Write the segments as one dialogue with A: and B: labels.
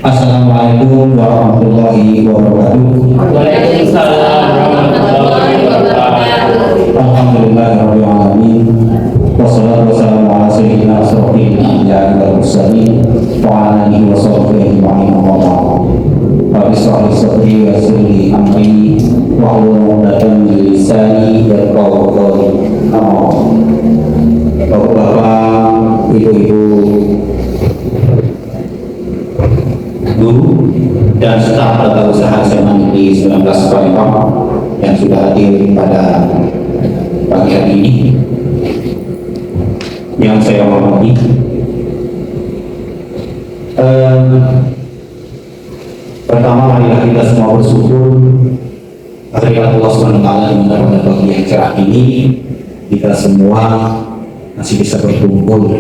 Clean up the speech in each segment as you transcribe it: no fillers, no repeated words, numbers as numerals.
A: Assalamualaikum warahmatullahi wabarakatuh.
B: Waalaikumsalam warahmatullahi wabarakatuh.
A: Alhamdulillahirabbil alamin. Wassalatu wassalamu ala sayyidina asyrofil anbiya'i wal mursalin wa ala alihi wa sahbihi ajma'in. Rabbi shrah li sadri wa yassir li amri wahlul 'uqdatam min lisani yafqahu qawli. Bapak-bapak, ibu-ibu, guru dan staf tata usaha SMA Negeri 19 Palembang yang sudah hadir pada pagi hari ini, yang saya hormati. Pertama, marilah kita semua bersyukur kehadirat Allah SWT di mana pada pagi yang cerah ini kita semua masih bisa berkumpul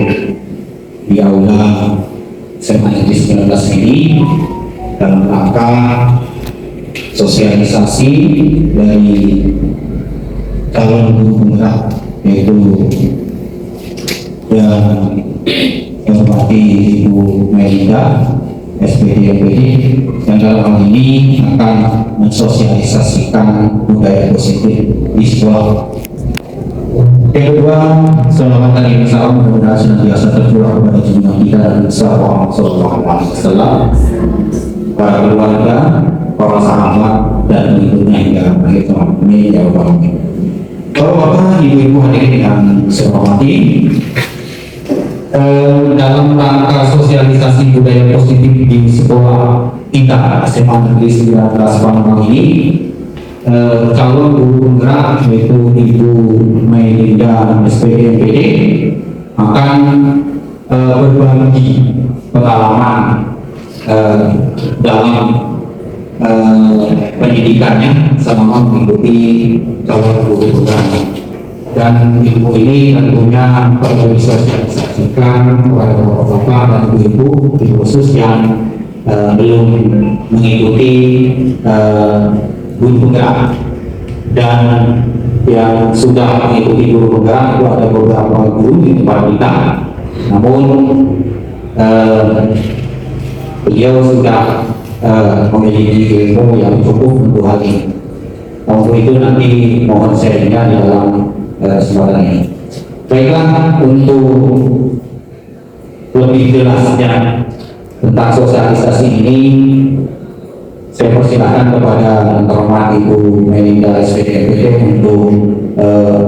A: di aula SMA Negeri 19 ini dalam rangka sosialisasi dari calon guru penggerak, yaitu yang hormati Ibu Melinda SPD MPD, yang dalam hal ini akan mensosialisasikan budaya positif di sekolah. Yang kedua, selamat dan salam mudah-mudahan senantiasa tercurah kepada junjungan kita dan Rasulullah SAW, para keluarga, para sahabat, dan pengikutnya hingga akhir zaman. Amin ya rabbal alamin. Bapak-bapak, ibu-ibu hadirin yang saya hormati, dalam rangka sosialisasi budaya positif di sekolah kita SMA Negeri 19 Palembang ini, calon guru penggerak yaitu Ibu Melinda SPD MPD akan berbagi pengalaman dalam pendidikannya selama mengikuti calon guru penggerak. Dan ilmu ini tentunya perlu disosialisasikan kepada bapak-bapak dan ibu-ibu, khusus yang belum mengikuti guru penggerak, dan yang sudah mengikuti guru penggerak itu ada beberapa guru di tempat kita, namun beliau sudah memiliki ilmu yang cukup untuk hal ini. Untuk itu nanti mohon sharingnya di dalam kesempatan ini. Baiklah, untuk lebih jelasnya tentang sosialisasi ini, saya persilakan kepada yang terhormat Ibu Melinda SPD MPD untuk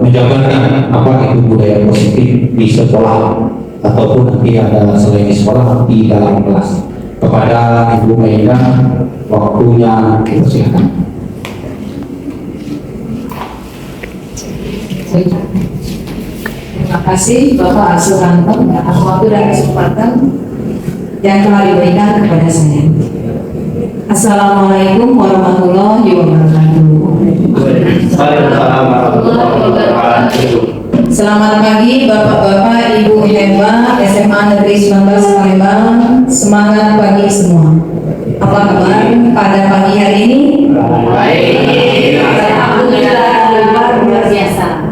A: menjabarkan apa itu budaya positif di sekolah, ataupun nanti ada selain di sekolah di dalam kelas. Kepada Ibu Melinda, waktunya dipersilakan.
C: Terima kasih Bapak Asuranto atas waktu dan kesempatan yang telah diberikan kepada saya. Assalamualaikum warahmatullahi wabarakatuh. Selamat pagi Bapak-bapak, Ibu hebat SMA Negeri 19 Palembang. Semangat pagi semua. Apa kabar pada pagi hari ini? Baik.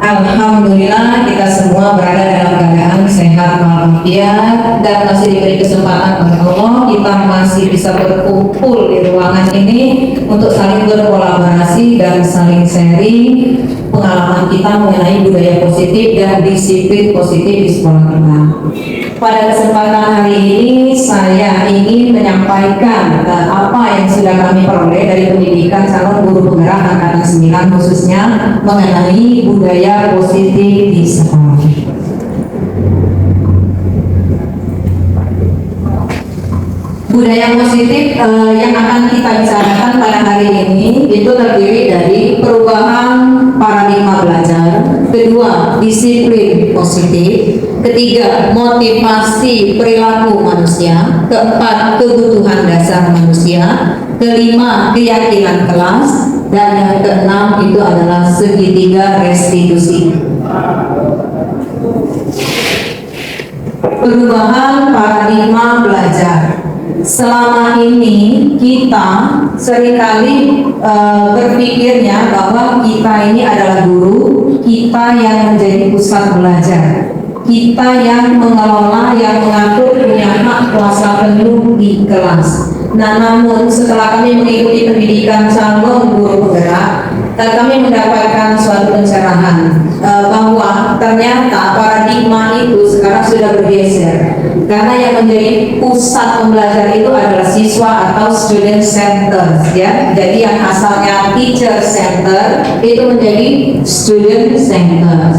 C: Alhamdulillah kita semua berada dalam keadaan sehat walafiat dan masih diberi kesempatan oleh Allah, kita masih bisa berkumpul di ruangan ini untuk saling berkolaborasi dan saling sharing pengalaman kita mengenai budaya positif dan disiplin positif di sekolah kita. Pada kesempatan hari ini saya ingin menyampaikan apa yang sudah kami peroleh dari pendidikan calon guru penggerak angkatan 9, khususnya mengenai budaya positif di sekolah. Budaya positif yang akan kita bicarakan pada hari ini itu terdiri dari perubahan paradigma belajar, kedua disiplin positif, ketiga motivasi perilaku manusia, keempat kebutuhan dasar manusia, kelima keyakinan kelas, dan yang keenam itu adalah segitiga restitusi. Perubahan paradigma belajar. Selama ini kita seringkali berpikirnya bahwa kita ini adalah guru, kita yang menjadi pusat belajar, kita yang mengelola, yang mengatur, punya hak kuasa penuh di kelas. Nah, namun setelah kami mengikuti pendidikan calon guru penggerak, kami mendapatkan suatu pencerahan bahwa ternyata paradigma itu sekarang sudah bergeser, karena yang menjadi pusat pembelajaran itu adalah siswa atau student center, ya. Jadi yang asalnya teacher center itu menjadi student center.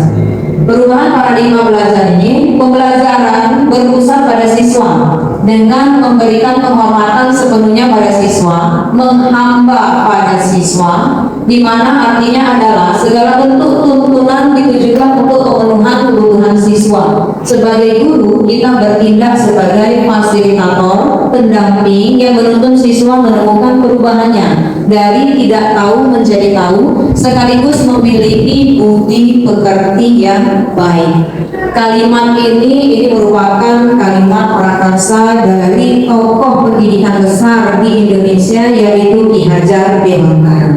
C: Perubahan paradigma belajar ini, pembelajaran berpusat pada siswa dengan memberikan penghormatan sepenuhnya pada siswa, menghamba pada siswa, di mana artinya adalah segala bentuk tuntunan ditujukan untuk pemenuhan kebutuhan siswa. Sebagai guru, kita bertindak sebagai fasilitator, pendamping yang menuntun siswa menemukan perubahannya dari tidak tahu menjadi tahu, sekaligus memiliki budi pekerti yang baik. Kalimat ini merupakan kalimat prakarsa dari tokoh pendidikan besar di Indonesia, yaitu Ki Hajar Dewantara.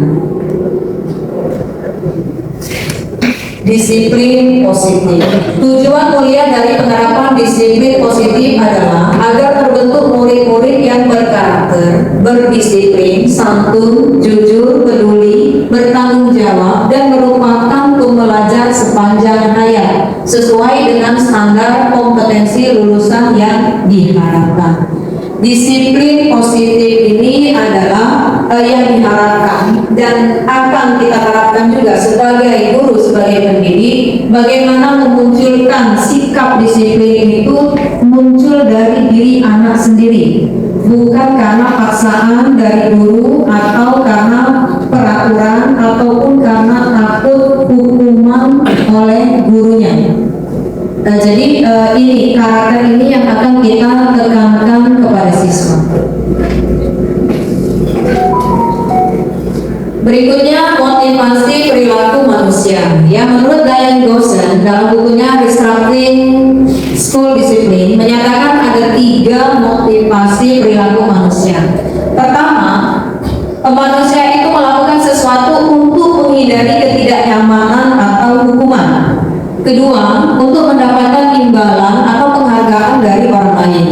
C: Disiplin positif. Tujuan mulia dari penerapan disiplin positif adalah agar terbentuk murid-murid yang berkarakter, berdisiplin, santun, jujur, peduli, bertanggung jawab, dan merupakan pembelajar sepanjang hayat sesuai dengan standar kompetensi lulusan yang diharapkan. Disiplin positif ini adalah yang diharapkan dan akan kita harapkan juga sebagai guru, sebagai pendidik, bagaimana memunculkan sikap disiplin itu muncul dari diri anak sendiri, bukan karena paksaan dari guru atau karena peraturan ataupun karena takut hukuman oleh gurunya. Jadi ini karakter ini yang akan kita tekankan kepada siswa. Berikutnya motivasi perilaku manusia. Ya, menurut Diane Goshen dalam bukunya Restructuring School Discipline menyatakan ada 3 motivasi perilaku manusia. Pertama, manusia itu melakukan sesuatu untuk menghindari ketidaknyamanan atau hukuman. Kedua, untuk mendapatkan imbalan atau penghargaan dari orang lain.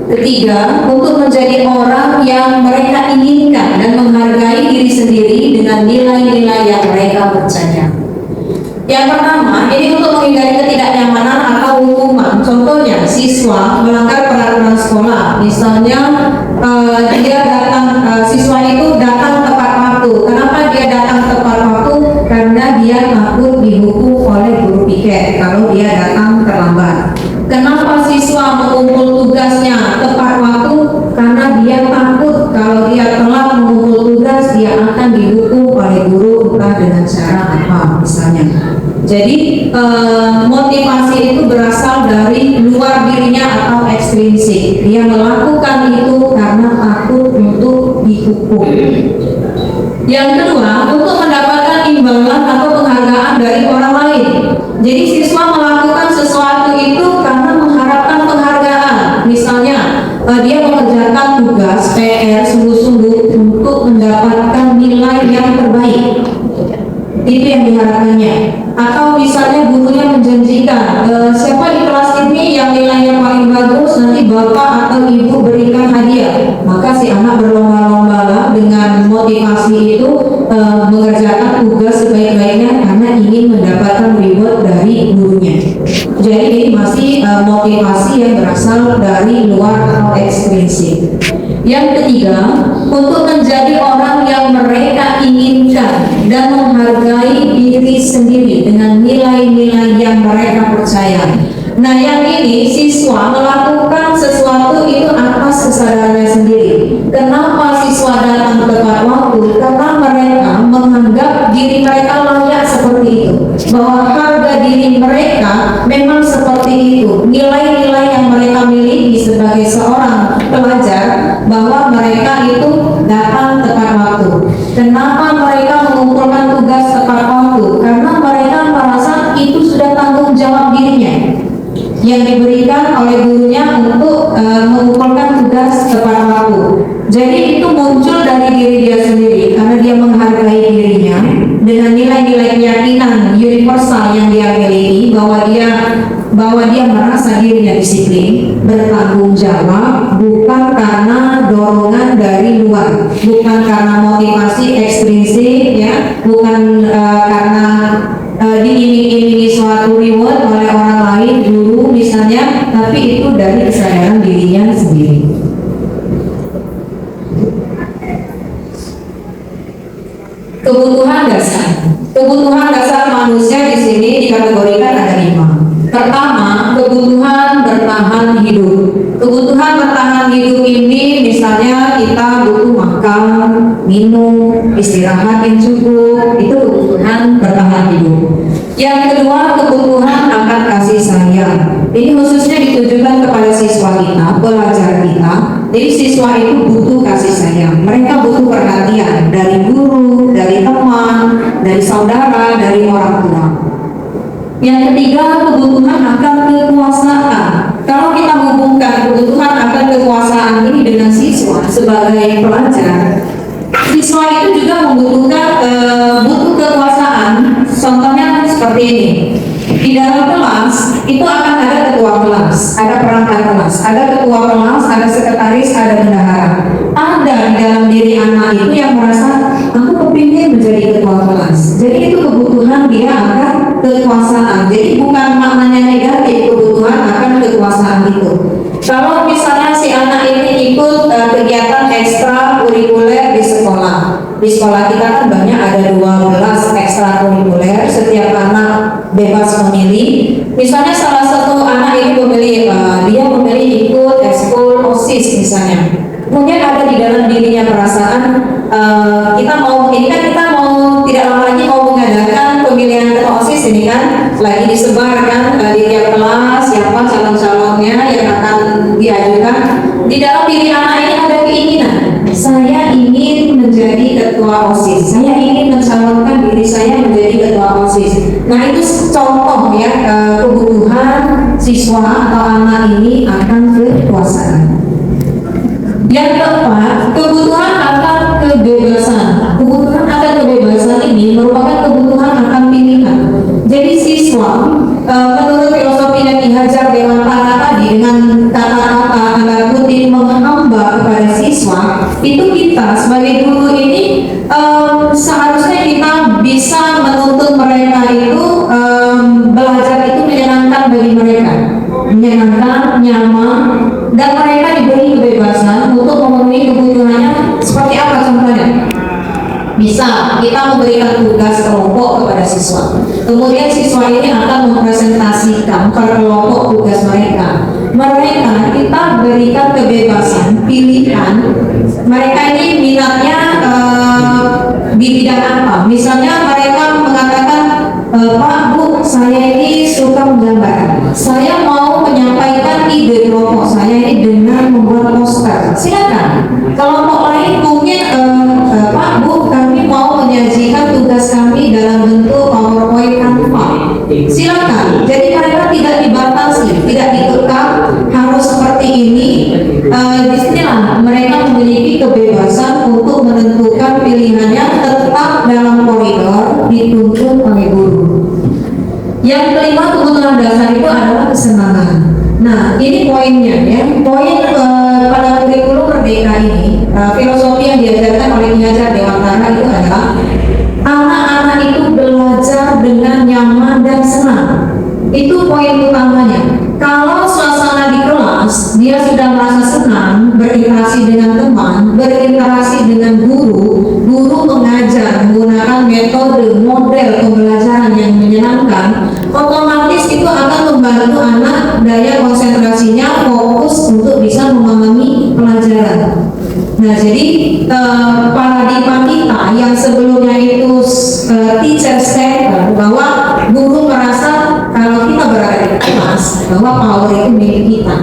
C: Ketiga, untuk menjadi orang yang mereka inginkan dan menghargai diri sendiri dengan nilai-nilai yang mereka percaya. Yang pertama, ini untuk menghindari ketidaknyamanan atau hukuman. Contohnya, siswa melanggar peraturan sekolah. Misalnya, siswa itu datang tepat waktu. Kenapa dia datang tepat waktu? Karena dia takut dihukum oleh guru piket kalau dia datang terlambat. Kenapa siswa mengumpul tugasnya tepat waktu? Karena dia takut kalau dia telat mengumpul tugas dia akan dihukum oleh guru entah dengan cara apa misalnya. Jadi motivasi itu berasal dari luar dirinya atau ekstrinsik. Dia melakukan itu karena takut untuk dihukum. Yang kedua, untuk mendapatkan imbalan atau penghargaan dari orang lain. Jadi siswa melakukan sesuatu itu karena mengharapkan penghargaan. Misalnya, dia mengerjakan tugas PR sungguh-sungguh untuk mendapatkan nilai yang terbaik. Itu yang diharapkannya. Atau misalnya gurunya menjanjikan, siapa di kelas ini yang nilainya paling bagus, nanti bapak atau ibu berikan hadiah. Maka si anak berlomba-lomba dengan motivasi itu mengerjakan tugas sebaik-baiknya karena ingin mendapatkan reward dari gurunya. Jadi ini masih motivasi yang berasal dari luar atau ekstrinsik. Yang ketiga, untuk menjadi orang yang mereka inginkan dan menghargai diri sendiri dengan nilai-nilai yang mereka percaya. Nah, yang ini siswa melakukan sesuatu itu atas kesadarannya sendiri. Kenapa siswa datang tepat waktu? Karena mereka menganggap diri mereka layak seperti itu, bahwa harga diri mereka memang seperti itu. Nilai-nilai yang mereka miliki sebagai seorang pelajar, bahwa mereka itu datang tepat waktu. Kenapa mereka mengumpulkan tugas tepat waktu? Karena mereka merasa itu sudah tanggung jawab dirinya yang diberikan oleh gurunya untuk mengumpulkan tugas tepat waktu. Jadi itu muncul dari diri dia sendiri karena dia menghargai dirinya dengan nilai-nilai keyakinan universal yang dia miliki, bahwa dia merasa dirinya disiplin, bertanggung jawab, bukan karena dorongan dari bukan karena motivasi ekstrinsik ya, bukan karena diiming-imingi suatu reward oleh orang lain, guru misalnya, tapi itu dari kesadaran dirinya sendiri. Kebutuhan dasar manusia di sini dikategorikan ada 5. Pertama, kebutuhan bertahan hidup. Kebutuhan bertahan hidup ini misalnya kita butuh makan, minum, istirahat yang cukup, itu kebutuhan bertahan hidup. Yang kedua, kebutuhan akan kasih sayang. Ini khususnya ditujukan kepada siswa kita, pelajar kita. Jadi siswa itu butuh kasih sayang. Mereka butuh perhatian dari guru, dari teman, dari saudara, dari orang tua. Yang ketiga, kebutuhan akan kekuasaan. Kalau kita hubungkan kebutuhan akan kekuasaan ini dengan siswa sebagai pelajar, siswa itu juga membutuhkan butuh kekuasaan. Contohnya seperti ini. Di dalam kelas itu akan ada ketua kelas, ada perangkat kelas, ada ketua kelas, ada sekretaris, ada bendahara. Ada di dalam diri anak itu yang merasa aku kepingin menjadi ketua kelas. Jadi itu kebutuhan dia akan kekuasaan. Jadi bukan maknanya negatif, kebutuhan akan kekuasaan itu. Kalau misalnya si anak ini ikut kegiatan ekstra kurikuler di sekolah. Di sekolah kita kan banyak ada 12 ekstra kurikuler, setiap anak bebas memilih. Misalnya salah satu anak ini memilih, dia memilih ikut ekskul OSIS misalnya. Kemudian ada di dalam dirinya perasaan kita mau tidak lama lagi mau mengadakan pemilihan ketua OSIS ini kan, lagi disebarkan di tiap kelas siapa calon-calonnya yang akan diajukan. Di dalam diri anak ini ada keinginan, saya ingin menjadi ketua OSIS, saya ingin mencalonkan diri saya menjadi ketua OSIS. Nah itu contoh ya, kebutuhan siswa atau anak ini akan kekuasaan. Yang keempat, kebutuhan akan kebebasan. Kebutuhan akan kebebasan ini merupakan kebutuhan akan pilihan. Jadi siswa, menurut filosofi yang dihajar Dewantara tadi dengan kata-kata tanda kutip menghamba kepada siswa, itu kita sebagai guru ini seharusnya kita bisa menuntut mereka itu belajar itu menyenangkan bagi mereka, menyenangkan, nyaman, dan mereka diberi kebebasan untuk memenuhi kebutuhannya. Seperti apa contohnya? Bisa kita memberikan tugas kelompok kepada siswa, kemudian siswa ini akan mempresentasikan per kelompok tugas mereka. Mereka kita berikan kebebasan pilihan. Mereka ini minatnya di bidang apa? Misalnya mereka mengatakan, Pak, Bu, saya ini suka menggambar. Saya mau menyampaikan ide kelompok saya ini dengan membuat poster. Silakan. Kelompok lain mungkin, Pak, Bu, kami mau menyajikan tugas kami dalam bentuk PowerPoint Canva. Silakan. Jadi mereka tidak dibatasi, tidak dikekang harus seperti ini. Disinilah mereka memiliki kebebasan untuk menentukan pilihannya, tetap dalam koridor dituntun oleh guru. Yang kelima, kebutuhan dasar itu adalah kesenangan. Nah, ini poinnya ya. Poin pada kurikulum Merdeka ini, filosofi yang diajarkan oleh Ki Hajar Dewantara itu adalah anak-anak itu belajar dengan nyaman dan senang. Itu poin utamanya. Kalau suasana di kelas dia sudah merasa senang, berinteraksi dengan teman, berinteraksi dengan guru, guru mengajar menggunakan metode model pembelajaran yang menyenangkan, otomatis itu akan membantu anak daya konsentrasinya fokus untuk bisa memahami pelajaran. Nah, jadi paradigma kita yang sebelumnya itu teacher center, bahwa guru merasa kalau kita berada di kelas bahwa power itu milik kita.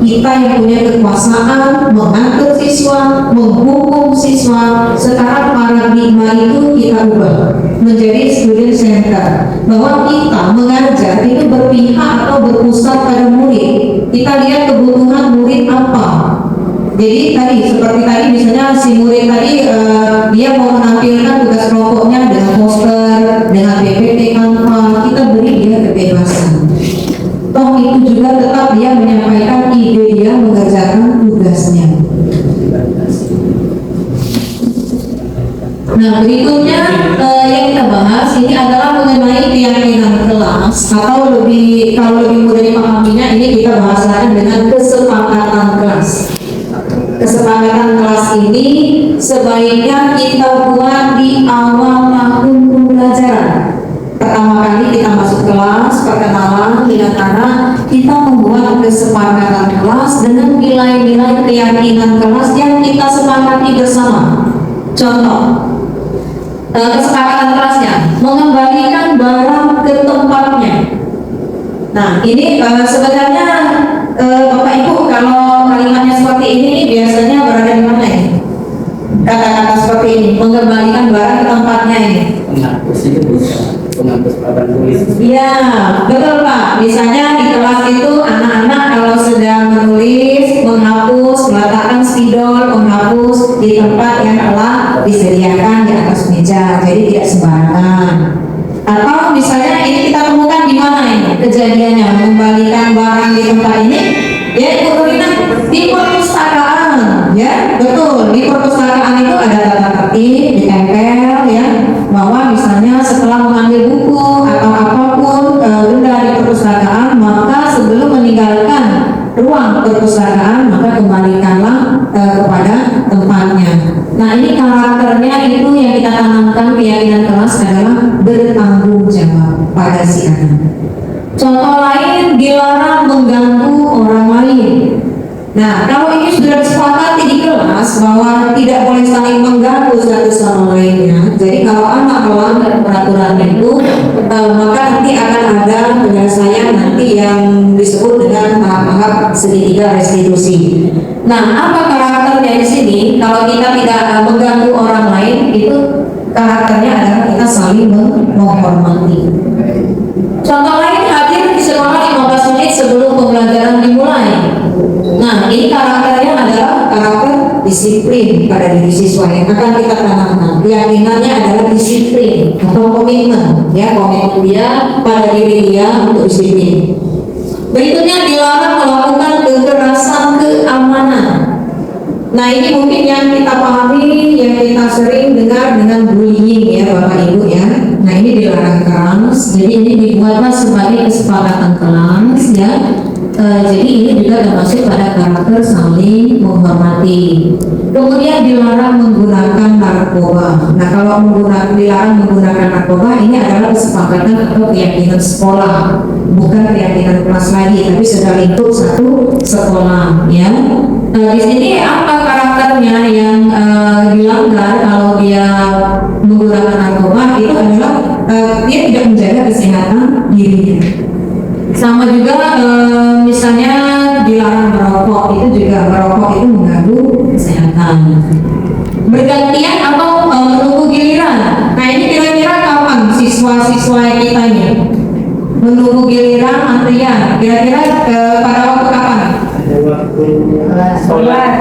C: Kita yang punya kekuasaan mengatur siswa, menghukum siswa. Sekarang paradigma itu kita ubah menjadi student center, bahwa kita mengajar itu berpihak atau berpusat pada murid. Kita lihat kebutuhan murid apa. Jadi tadi seperti tadi misalnya si murid tadi dia mau menampilkan tugas kelompoknya dengan poster, dengan PPT Canva, kita beri dia kebebasan. Toh itu juga tetap dia menyampaikan ide dia mengerjakan tugasnya. berikutnya yang kita bahas ini adalah mengenai keyakinan kelas, atau kalau lebih mudah dipahaminya ini kita bahasakan dengan kesepakatan kelas. Kesepakatan kelas ini sebaiknya kita buat di awal tahun pembelajaran. Pertama kali kita masuk kelas, perkenalan dengan anak, kita membuat kesepakatan kelas dengan nilai-nilai keyakinan kelas yang kita sepakati bersama. Contoh, kesepakatan kelasnya mengembalikan barang ke tempatnya. Nah, ini sebenarnya Bapak Ibu, kalau kalimatnya seperti ini biasanya berada di mana ini? Kata-kata seperti ini, mengembalikan barang ke tempatnya ini.
B: Penghapus itu bisa penghapus papan tulis.
C: Iya, betul Pak. Misalnya di kelas itu anak-anak kalau sedang menulis, menghapus, meletakkan spidol, menghapus di tempat yang telah disediakan di atas meja, jadi tidak sembarangan. Atau misalnya ini kita temukan di mana ini kejadiannya, mengembalikan barang di tempat ini, ya Ibu Rina, di perpustakaan, ya betul, di perpustakaan itu ada tata tertib, ditempel ya, bahwa misalnya setelah mengambil buku atau apapun benda di perpustakaan, maka sebelum meninggalkan ruang perpustakaan maka kembalikanlah kepada tempatnya. Nah, ini karakternya itu yang kita tanamkan, keyakinan kelas adalah bertanggung jawab pada si anak. Contoh lain, dilarang mengganggu orang lain. Nah, kalau ini sudah disepakati di kelas bahwa tidak boleh saling mengganggu satu sama lainnya. Jadi kalau anak melanggar peraturan itu, maka nanti akan ada penyelesaian nanti yang disebut dengan tahap segitiga restitusi. Nah, apa karakternya di sini? Kalau kita tidak mengganggu orang lain, itu karakternya adalah kita saling menghormati. Contoh lain, hadir di sekolah 15 menit sebelum pembelajaran dimulai. Nah, ini karakternya adalah karakter disiplin pada diri siswa yang akan kita tanamkan. Keyakinannya adalah disiplin atau komitmen, ya, komitmen dia pada diri dia untuk disiplin. Berikutnya, dilarang melakukan kekerasan keamanan. Nah, ini mungkin yang kita pahami, yang kita sering dengar dengan bullying, ya Bapak Ibu ya. Nah, ini dilarang keras. Jadi ini dibuatlah sebagai kesepakatan kelas, ya. Jadi ini juga termasuk pada karakter saling menghormati. Kemudian dilarang menggunakan narkoba. Nah, kalau dilarang menggunakan narkoba, ini adalah kesepakatan atau keyakinan sekolah, bukan keyakinan kelas lagi, tapi sudah lingkup satu sekolah, ya. Di sini apa karakternya yang dilanggar kalau dia menggunakan narkoba? Itu adalah dia tidak menjaga kesehatan dirinya. Sama juga misalnya dilarang merokok, itu juga merokok itu mengganggu kesehatan. Bergantian atau menunggu giliran. Nah, ini kira-kira kapan siswa-siswa kita ini menunggu giliran antrian? Kira-kira pada waktu kapan?
B: Ada waktu sholat.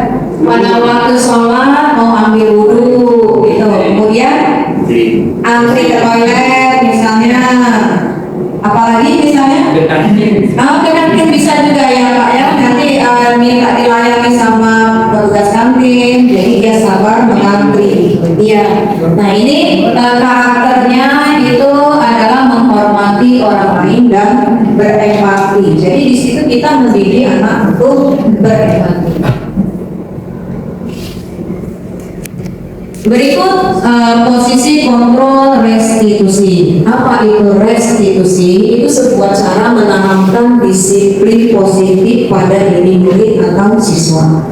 C: Pada waktu sholat mau ambil wudhu gitu. Kemudian antri ke toilet misalnya. Apalagi misalnya ke kantin bisa juga ya Pak ya, nanti minta dilayani sama petugas kantin, jadi dia sabar mengantri. Iya. Nah, ini karakternya itu adalah menghormati orang lain dan berempati. Jadi di situ kita mendidik anak untuk berempati. Berikut posisi kontrol restitusi. Apa itu restitusi? Itu sebuah cara menanamkan disiplin positif pada diri murid atau siswa.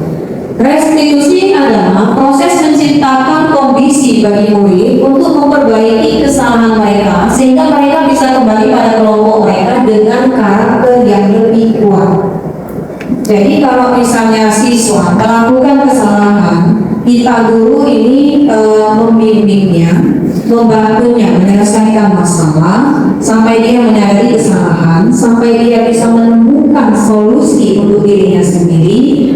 C: Restitusi adalah proses menciptakan kondisi bagi murid untuk memperbaiki kesalahan mereka sehingga mereka bisa kembali pada kelompok mereka dengan karakter yang lebih kuat. Jadi kalau misalnya siswa melakukan kesalahan, kita guru ini membimbingnya, membantunya menyelesaikan masalah sampai dia menyadari kesalahan, sampai dia bisa menemukan solusi untuk dirinya sendiri.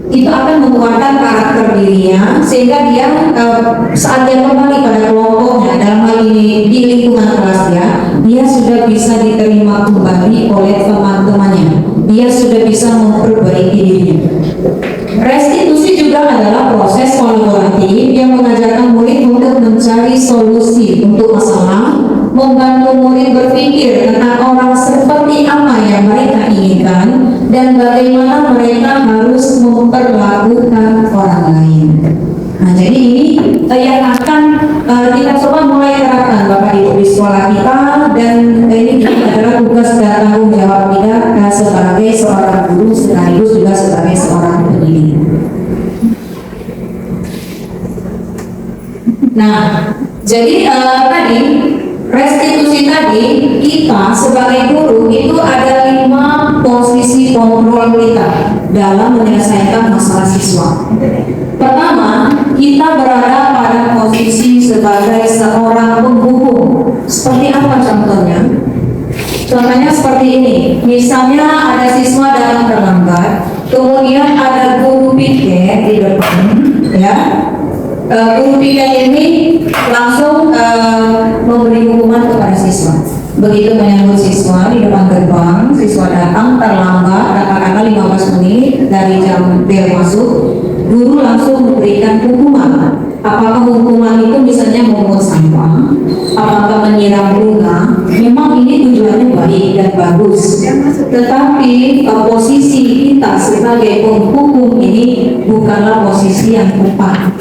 C: Itu akan menguatkan karakter dirinya sehingga dia saat dia kembali pada kelompoknya, dalam hal ini di lingkungan kelasnya, dia sudah bisa diterima kembali oleh teman-temannya. Dia sudah bisa memperbaiki dirinya. Restitusi juga adalah proses kolaboratif yang mengajarkan murid untuk mencari solusi untuk masalah, membantu murid berpikir tentang orang seperti apa yang mereka inginkan dan bagaimana mereka harus memperlakukan orang lain. Nah, jadi ini yang akan kita coba mulai terapkan Bapak Ibu di sekolah kita, dan ini adalah tugas dan tanggung jawab kita sebagai seorang guru sekaligus juga sebagai seorang pendidik. Nah, jadi tadi restitusi tadi, kita sebagai guru itu ada 5 posisi kontrol kita dalam menyelesaikan masalah siswa. Pertama, kita berada pada posisi sebagai seorang penghubung. Seperti apa contohnya? Contohnya seperti ini. Misalnya ada siswa datang terlambat, kemudian ada guru piket di depan, ya. Guru piket ini langsung memberi hukuman kepada siswa. Begitu menyambut siswa di depan gerbang, siswa datang terlambat, katakanlah 15 menit dari jam bel masuk, guru langsung memberikan hukuman. Apakah hukuman itu misalnya memungut sampah, apakah menyiram bunga? Memang ini tujuannya baik dan bagus, tetapi posisi kita sebagai penghukum ini bukanlah posisi yang tepat.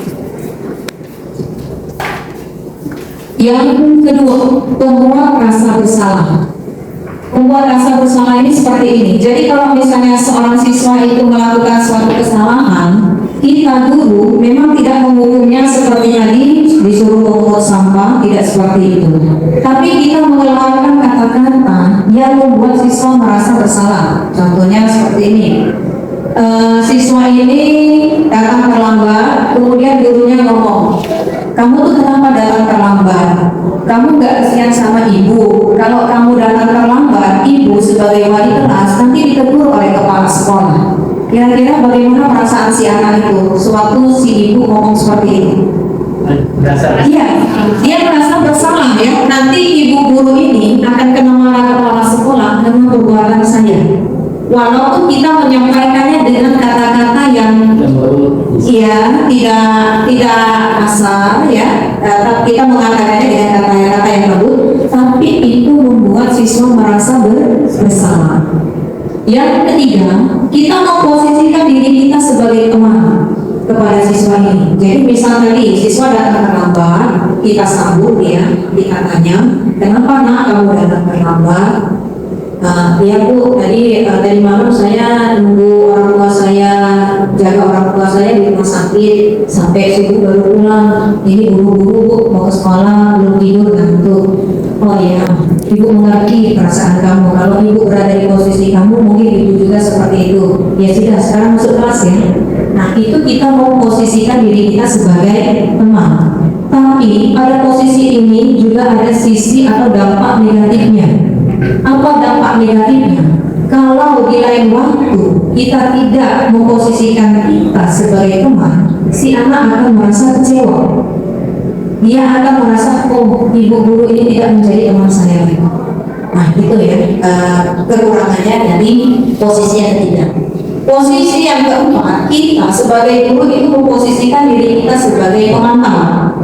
C: Yang kedua, membuat rasa bersalah. Membuat rasa bersalah ini seperti ini. Jadi kalau misalnya seorang siswa itu melakukan suatu kesalahan, kita guru memang tidak menghukumnya seperti tadi disuruh memungut sampah, tidak seperti itu. Tapi kita mengeluarkan kata-kata yang membuat siswa merasa bersalah. Contohnya seperti ini. Siswa ini datang terlambat, kemudian gurunya ngomong, kamu tuh kenapa datang terlambat? Kamu gak kesian sama ibu? Kalau kamu datang terlambat, ibu sebagai wali kelas nanti ditegur oleh kepala sekolah. Kira-kira bagaimana perasaan si anak itu sewaktu si ibu ngomong seperti itu? Iya, dia merasa bersalah ya. Nanti ibu guru ini akan kena marah kepala sekolah karena perbuatan saya. Walaupun kita menyampaikannya dengan kata-kata yang ya tidak kasar ya, kita mengatakannya dengan kata-kata yang lembut, tapi itu membuat siswa merasa bersalah. Yang ketiga, kita memposisikan diri kita sebagai teman kepada siswa ini. Jadi misal tadi siswa datang terlambat, kita sambut dia, kita tanya, kenapa nak kamu datang terlambat? Ya Bu, tadi malam saya nunggu orang tua saya, jaga orang tua saya di rumah sakit sampai subuh baru pulang. Ini buru-buru Bu, mau ke sekolah, belum tidur ngantuk. Oh ya, Ibu mengerti perasaan kamu. Kalau Ibu berada di posisi kamu, mungkin Ibu juga seperti itu. Ya sudah, sekarang masuk kelas ya. Nah itu kita mau posisikan diri kita sebagai teman. Tapi pada posisi ini juga ada sisi atau dampak negatifnya. Apa dampak negatifnya? Kalau di lain waktu kita tidak memposisikan kita sebagai teman, si anak akan merasa kecewa. Dia akan merasa, oh ibu guru ini tidak menjadi teman saya lagi. Nah itu ya kekurangannya dari posisi yang ketiga. Posisi yang keempat, kita sebagai guru itu memposisikan diri kita sebagai pemantau.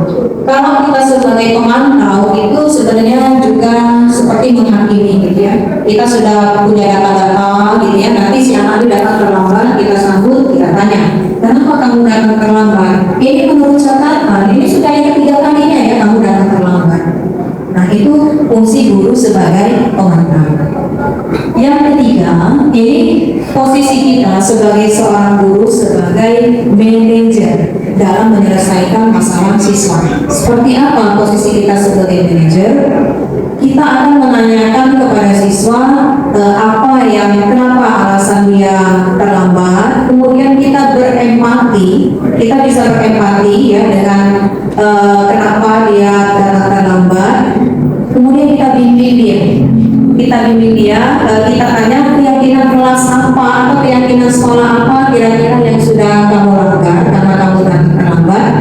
C: Kalau kita sebagai pemantau itu sebenarnya juga seperti menghakimi gitu ya. Kita sudah punya data-data gitu ya. Nanti si anak datang terlambat, kita sambut, kita tanya, kenapa kamu datang terlambat? Ini menurut catatan, ini sudah yang ketiga kalinya ya kamu datang terlambat. Nah itu fungsi guru sebagai pemantau. Yang ketiga, ini posisi kita sebagai seorang guru sebagai manajer dalam menyelesaikan masalah siswa. Seperti apa posisi kita sebagai manajer? Kita akan menanyakan kepada siswa kenapa alasan dia terlambat. Kemudian kita berempati, kita bisa berempati ya dengan kenapa dia terlambat. Kemudian kita bimbing dia. Kita tanya keyakinan kelas apa atau keyakinan sekolah apa kira-kira yang sudah kamu lakukan karena kamu terlambat.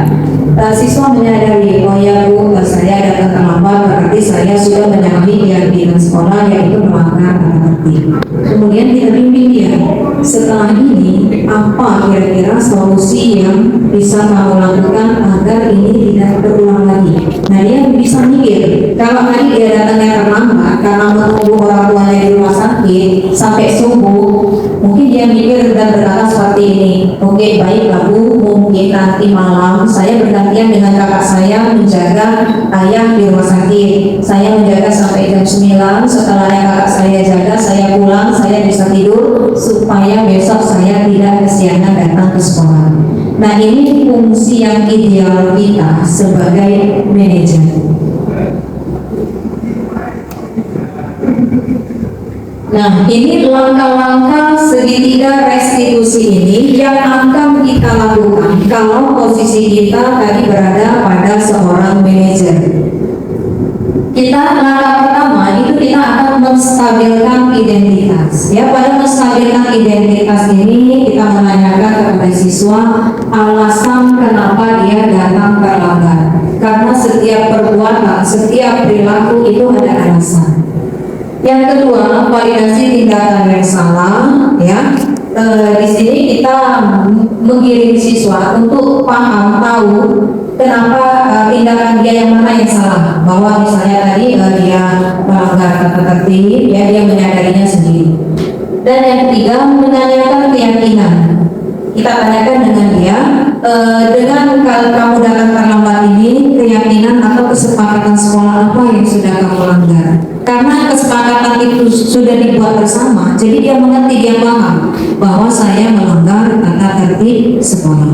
C: Siswa menyadari, oh ya Bu, saya datang terlambat berarti saya sudah menyalahi keyakinan sekolah yaitu melanggar tata tertib. Kemudian kita bimbing dia, setelah ini apa kira-kira solusi yang bisa kamu lakukan agar ini tidak terulang lagi. Nah dia bisa mikir, kalau tadi dia datangnya terlambat karena menunggu orang tuanya di rumah sakit sampai subuh, mungkin dia mikir dan berkata seperti ini, oke baiklah Bu, mungkin nanti malam saya bergantian dengan kakak saya menjaga ayah di rumah sakit. Saya menjaga sampai jam 9, setelahnya kakak saya jaga, saya pulang, saya bisa tidur supaya besok saya tidak kesiangan datang ke sekolah. Nah ini fungsi yang ideal kita sebagai manajer. Nah ini langkah-langkah segitiga restitusi ini yang akan kita lakukan kalau posisi kita tadi berada pada seorang manajer. Langkah pertama itu kita akan menstabilkan identitas. Ya, pada menstabilkan identitas ini kita menanyakan kepada siswa alasan kenapa dia datang terlambat. Karena setiap perbuatan, setiap perilaku itu ada alasan. Yang kedua, validasi tindakan yang salah. Ya, di sini kita mengirim siswa untuk paham tahu kenapa tindakan dia yang mana yang salah, bahwa misalnya tadi dia melanggar tata tertib, ya dia menyadarinya sendiri. Dan yang ketiga, menanyakan keyakinan. Kita tanyakan dengan dia, dengan kalau kamu datang terlambat ini, keyakinan atau kesepakatan sekolah apa yang sudah kamu langgar? Karena kesepakatan itu sudah dibuat bersama, jadi dia mengerti, dia paham bahwa saya melanggar tata tertib sekolah.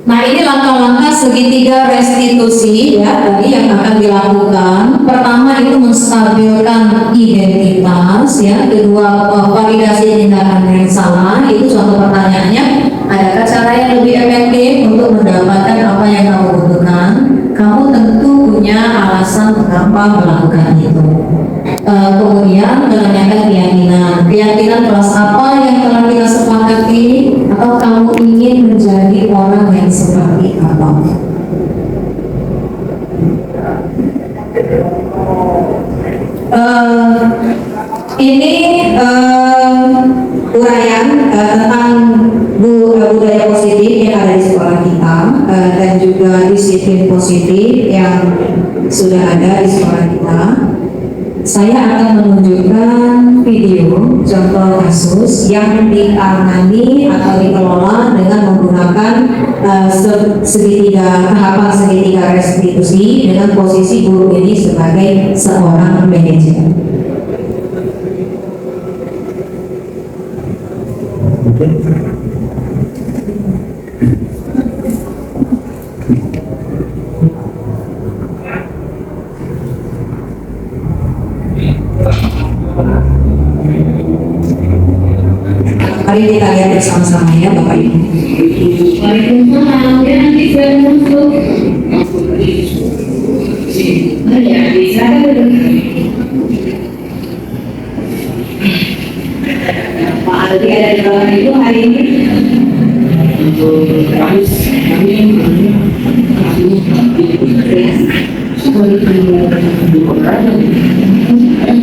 C: Nah ini langkah-langkah segitiga restitusi ya tadi yang akan dilakukan. Pertama itu menstabilkan identitas ya. Kedua validasi tindakan yang salah. Itu suatu pertanyaannya. Adakah cara yang lebih efektif untuk mendapatkan apa yang kamu butuhkan? Kamu tentu punya alasan mengapa melakukan itu. Kemudian menanyakan keyakinan kelas apa yang telah kita sepakati, atau kamu ingin menjadi orang yang seperti apa. Ini uraian tentang budaya positif yang ada di sekolah kita dan juga disiplin positif yang sudah ada di sekolah kita. Saya akan menunjukkan video contoh kasus yang ditangani atau dikelola dengan menggunakan tahapan segitiga restitusi dengan posisi guru ini sebagai seorang manajer. Mari kita lihat bersama-sama ya Bapak Ibu.
D: Waalaikumsalam. Ya, nanti saya masuk. Ya, bisa Pak Aldi ada di bawah itu hari ini. Untuk habis kami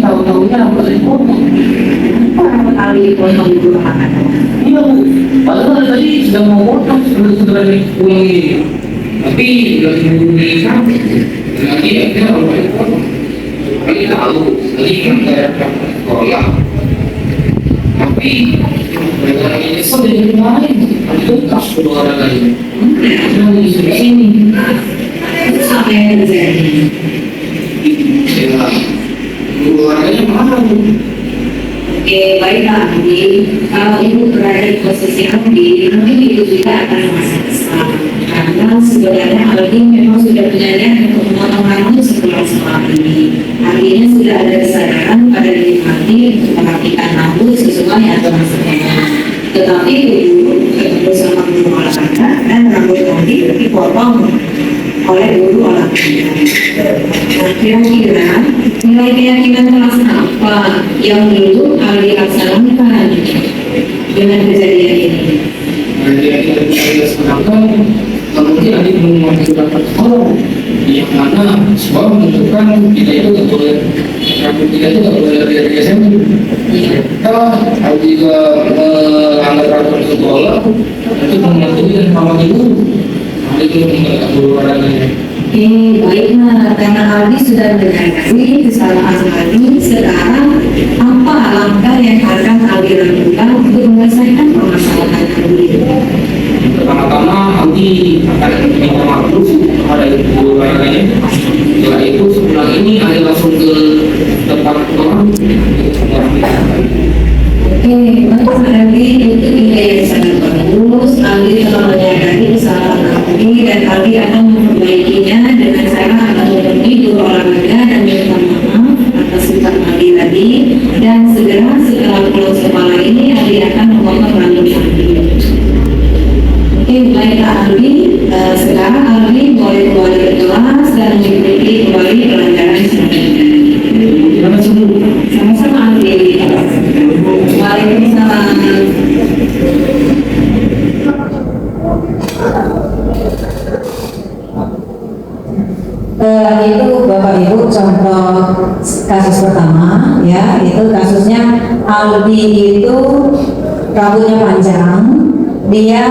D: tahu-tahunya kali potong dulu makanan.
B: Iya Bu, padahal tadi sudah mau potong sudah dikurangi, tapi sudah dikurangi sampai lagi akhirnya orang lain potong. Kali tahu tadi kan saya sekolah, tapi mereka ini nyesel dari lain, itu tas kedua orang lain. Yang di sini
D: Apa yang terjadi?
B: ya keluarganya mana Bu?
D: Oke, baiklah Andi. Kalau ibu berada di posisi Andi, mungkin itu juga akan merasa kesal. Karena sebenarnya Aldi memang sudah punya niat untuk memotong rambut setelah sekolah ini. Artinya sudah ada kesadaran pada diri Andi untuk merapikan rambut sesuai aturan sekolah. Tetapi guru bersama guru olahraga dan rambut Andi dipotong oleh guru olahraga. Nah, kira-kira nilai keyakinan kelas apa yang dulu Aldi laksanakan dengan kejadian ini?
B: Kejadian yang saya laksanakan, mungkin adik belum dapat sekolah, yang mana sekolah menentukan kita itu tidak boleh rambut kita itu tidak boleh dari SMP. Kita jika melanggar peraturan sekolah, itu mematuhi dan mengawasi guru. itu tidak perlu orangnya.
D: Oke, baiklah, karena Aldi sudah menyadari kesalahan Aldi, sekarang apa langkah yang akan Aldi lakukan untuk menyelesaikan permasalahan Aldi?
B: Pertama-tama Aldi akan minta maaf kepada ibu orangnya. Setelah itu sepulang ini Aldi langsung ke tempat orang.
D: Oke, baik Aldi, itu ide yang sangat bagus. Aldi telah menyadari kesalahan Aldi dan Aldi akan memperbaikinya dengan cara memenuhi guru olahraga dan minta maaf atas sikap Aldi tadi, dan segera setelah pulang sekolah ini Aldi akan memotong rambut Aldi. Oke, baiklah Aldi, sekarang Aldi boleh kembali ke kelas dan mengikuti kembali pelajaran selanjutnya. Sama-sama Aldi. Waalaikumsalam.
C: Itu Bapak Ibu contoh kasus pertama ya, itu kasusnya Aldi itu rambutnya panjang, dia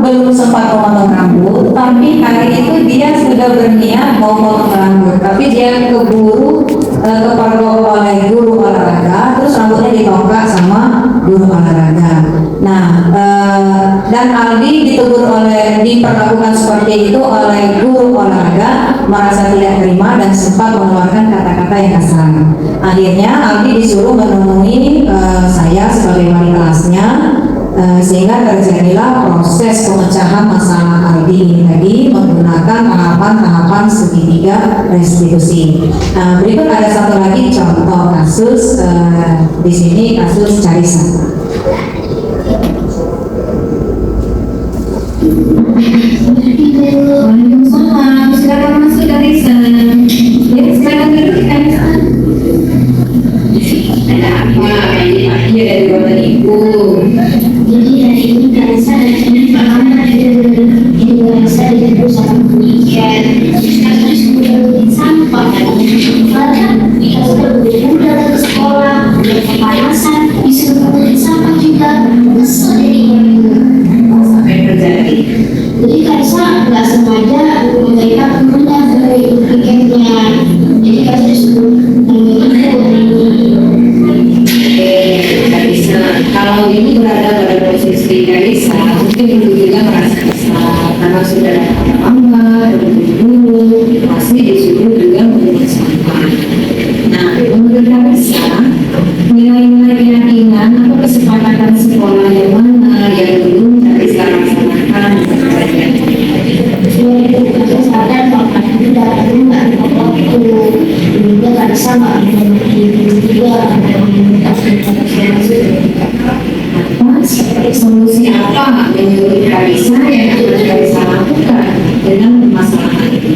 C: belum sempat memotong rambut, tapi hari itu dia sudah berniat mau potong rambut, tapi dia keburu kepergok oleh guru olahraga, terus rambutnya ditongkak sama guru olahraga. Nah, dan Aldi diperlakukan seperti itu oleh guru olahraga, merasa tidak terima dan sempat mengeluarkan kata-kata yang kasar. Akhirnya Aldi disuruh menemui saya sebagai wali kelasnya, sehingga terjadilah proses pemecahan masalah Aldi ini tadi menggunakan tahapan-tahapan segitiga restitusi. Berikut ada satu lagi contoh kasus, di sini kasus Carissa.
D: Waalaikumsalam, silakan masuk Carissa. Ya, silakan duduk Carissa. Ada apa pagi-pagi dari bapak ibu?
E: Jadi hari ini Carissa dan ini pertama jadi Carissa di perusahaan pendidikan. Karena sudah bikin sampah dan karena kita sudah udah ke sekolah, udah kepanasan, disuruh bikin sampah juga, kesel jadi
D: Sampai terjadi.
E: jadi Carissa nggak sengaja memberikan temennya dari weekendnya. Jadi Carissa disuruh
D: Carissa, kalau ini berada pada posisi Carissa, mungkin ibu juga merasa kesal karena sudah lama dulu pasti disuruh juga membuat sampah. Nah, menurut Carissa, nilai-nilai keyakinan atau kesepakatan sekolah yang mana yang belum Carissa laksanakan?
E: sadar bahwa tidak nggak waktu juga Carissa nggak juga
D: Solusi apa menurut Carissa yang harus Carissa lakukan dengan masalah ini?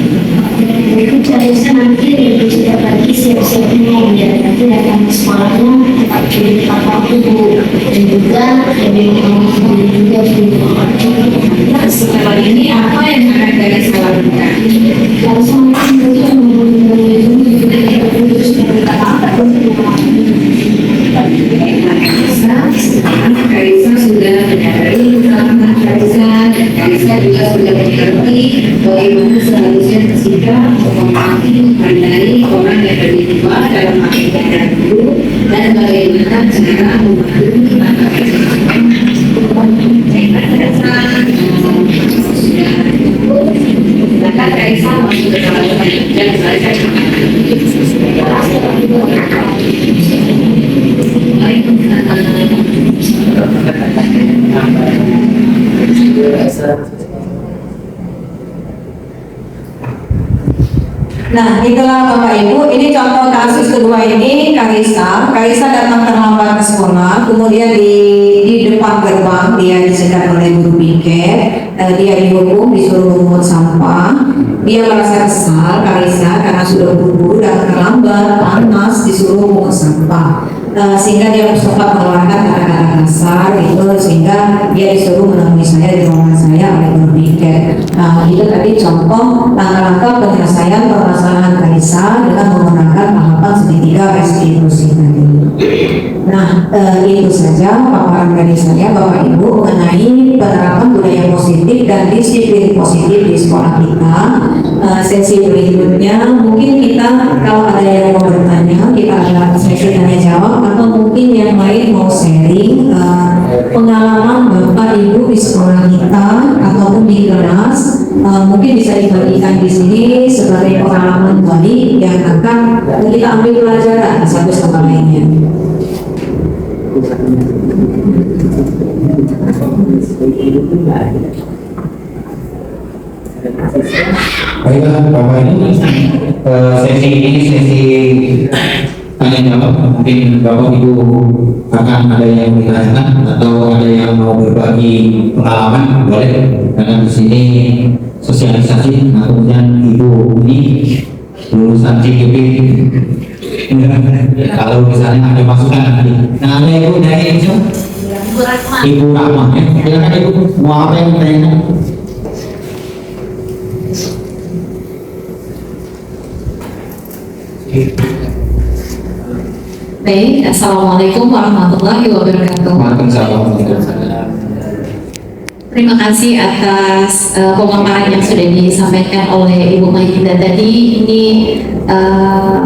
E: mungkin Carissa nanti sudah pagi siap-siapnya dan nanti datang ke sekolahnya tepat waktu dan juga juga
D: Nah, setelah ini apa yang akan Carissa lakukan?
E: Carissa mungkin
D: Carissa sudah menyadari kesalahan Carissa dan Carissa juga sudah mengerti bagaimana seharusnya bersikap menghormati menghargai orang yang lebih tua dalam aktivitas guru dan bagaimana cara membantu anak Silakan Carissa masuk ke salah dan saya
C: Nah, itulah Bapak Ibu, ini contoh kasus kedua ini Carissa datang terlambat ke sekolah, kemudian di depan gerbang dia dicegat oleh guru piket, dia dihukum, disuruh memungut sampah, dia merasa kesal Carissa karena sudah buru-buru dan terlambat, panas, disuruh memungut sampah. Sehingga dia sempat mengeluarkan kata-kata kasar itu, sehingga dia disuruh menemui saya di ruangan saya oleh guru piket. Itu tadi contoh langkah-langkah penyelesaian permasalahan Carissa dengan menggunakan tahapan segitiga restitusi tadi. Nah, itu saja paparan dari saya Bapak Ibu mengenai penerapan budaya positif dan disiplin positif di sekolah kita. Sesi berikutnya mungkin kita kalau ada yang mau bertanya kita ada sesi tanya jawab atau mungkin yang lain mau sharing pengalaman Bapak Ibu di sekolah kita ataupun di kelas, mungkin bisa dibagikan di sini sebagai pengalaman baik yang akan kita ambil pelajaran satu sama lainnya.
A: Baiklah Bapak ini sesi ini sesi tanya jawab. Mungkin Bapak Ibu akan ada yang bertanya atau ada yang mau berbagi pengalaman, boleh, karena di sini sosialisasi. Nah, kemudian Ibu ini lulusan CGP. Kalau misalnya ada masukan nanti. Nah, ada Ibu dari Ibu Rahma ya. Silakan Ibu, mau apa yang bertanya?
C: Baik, Assalamualaikum warahmatullahi wabarakatuh.
A: Waalaikumsalam.
C: Terima kasih atas pemaparan yang sudah disampaikan oleh Ibu Maida tadi. Ini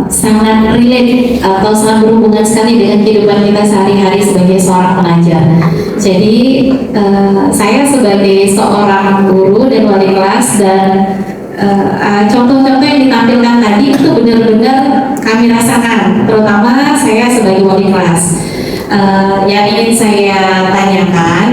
C: sangat relate atau sangat berhubungan sekali dengan kehidupan kita sehari-hari sebagai seorang pengajar. Jadi saya sebagai seorang guru dan wali kelas dan contoh-contoh yang ditampilkan tadi itu benar-benar kami rasakan, terutama saya sebagai wali kelas. Yang ingin saya tanyakan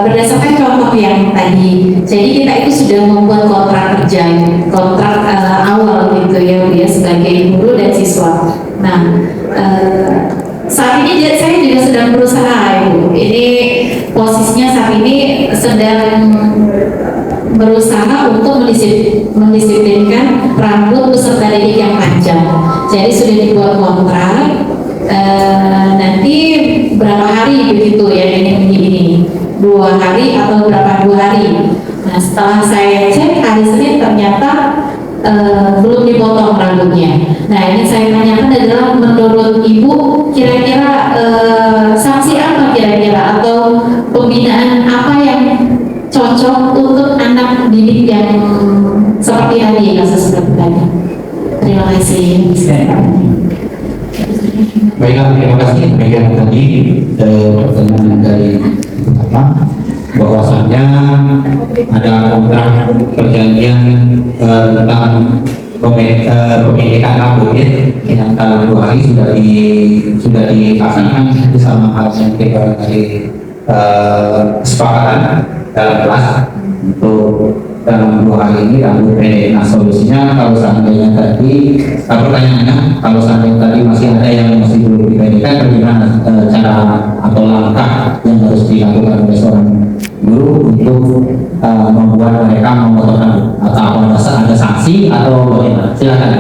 C: berdasarkan contoh yang tadi, jadi kita itu sudah membuat kontrak kerja, kontrak awal gitu ya, Bu ya, sebagai guru dan siswa. Nah, saat ini saya juga sedang berusaha, Ibu. Ini posisinya saat ini sedang berusaha untuk mendisiplinkan rambut peserta didik yang panjang. Jadi sudah dibuat kontrak. Nanti berapa hari begitu ya ini 2 hari atau berapa 2 hari. Nah, setelah saya cek hari Senin ternyata belum dipotong rambutnya. Nah, ini saya tanyakan adalah menurut Ibu kira-kira sanksi apa kira-kira atau pembinaan apa yang cocok untuk anak didik yang seperti tadi, kasus seperti tadi. Terima kasih.
A: Baiklah, terima kasih. Demikian tadi pertanyaan dari apa? Bahwasannya ada kontrak perjanjian tentang pemilikan rambut ya, yang dalam 2 hari sudah dipasangkan bersama halnya kita dari kesepakatan dalam kelas untuk dalam 2 hari ini rambut pendek. Nah, solusinya kalau seandainya tadi, pertanyaannya kalau seandainya tadi masih ada yang masih belum dipendekkan, bagaimana cara atau langkah yang harus dilakukan oleh seorang guru untuk membuat mereka memotong rambut, atau ada sanksi atau bagaimana? Silakan.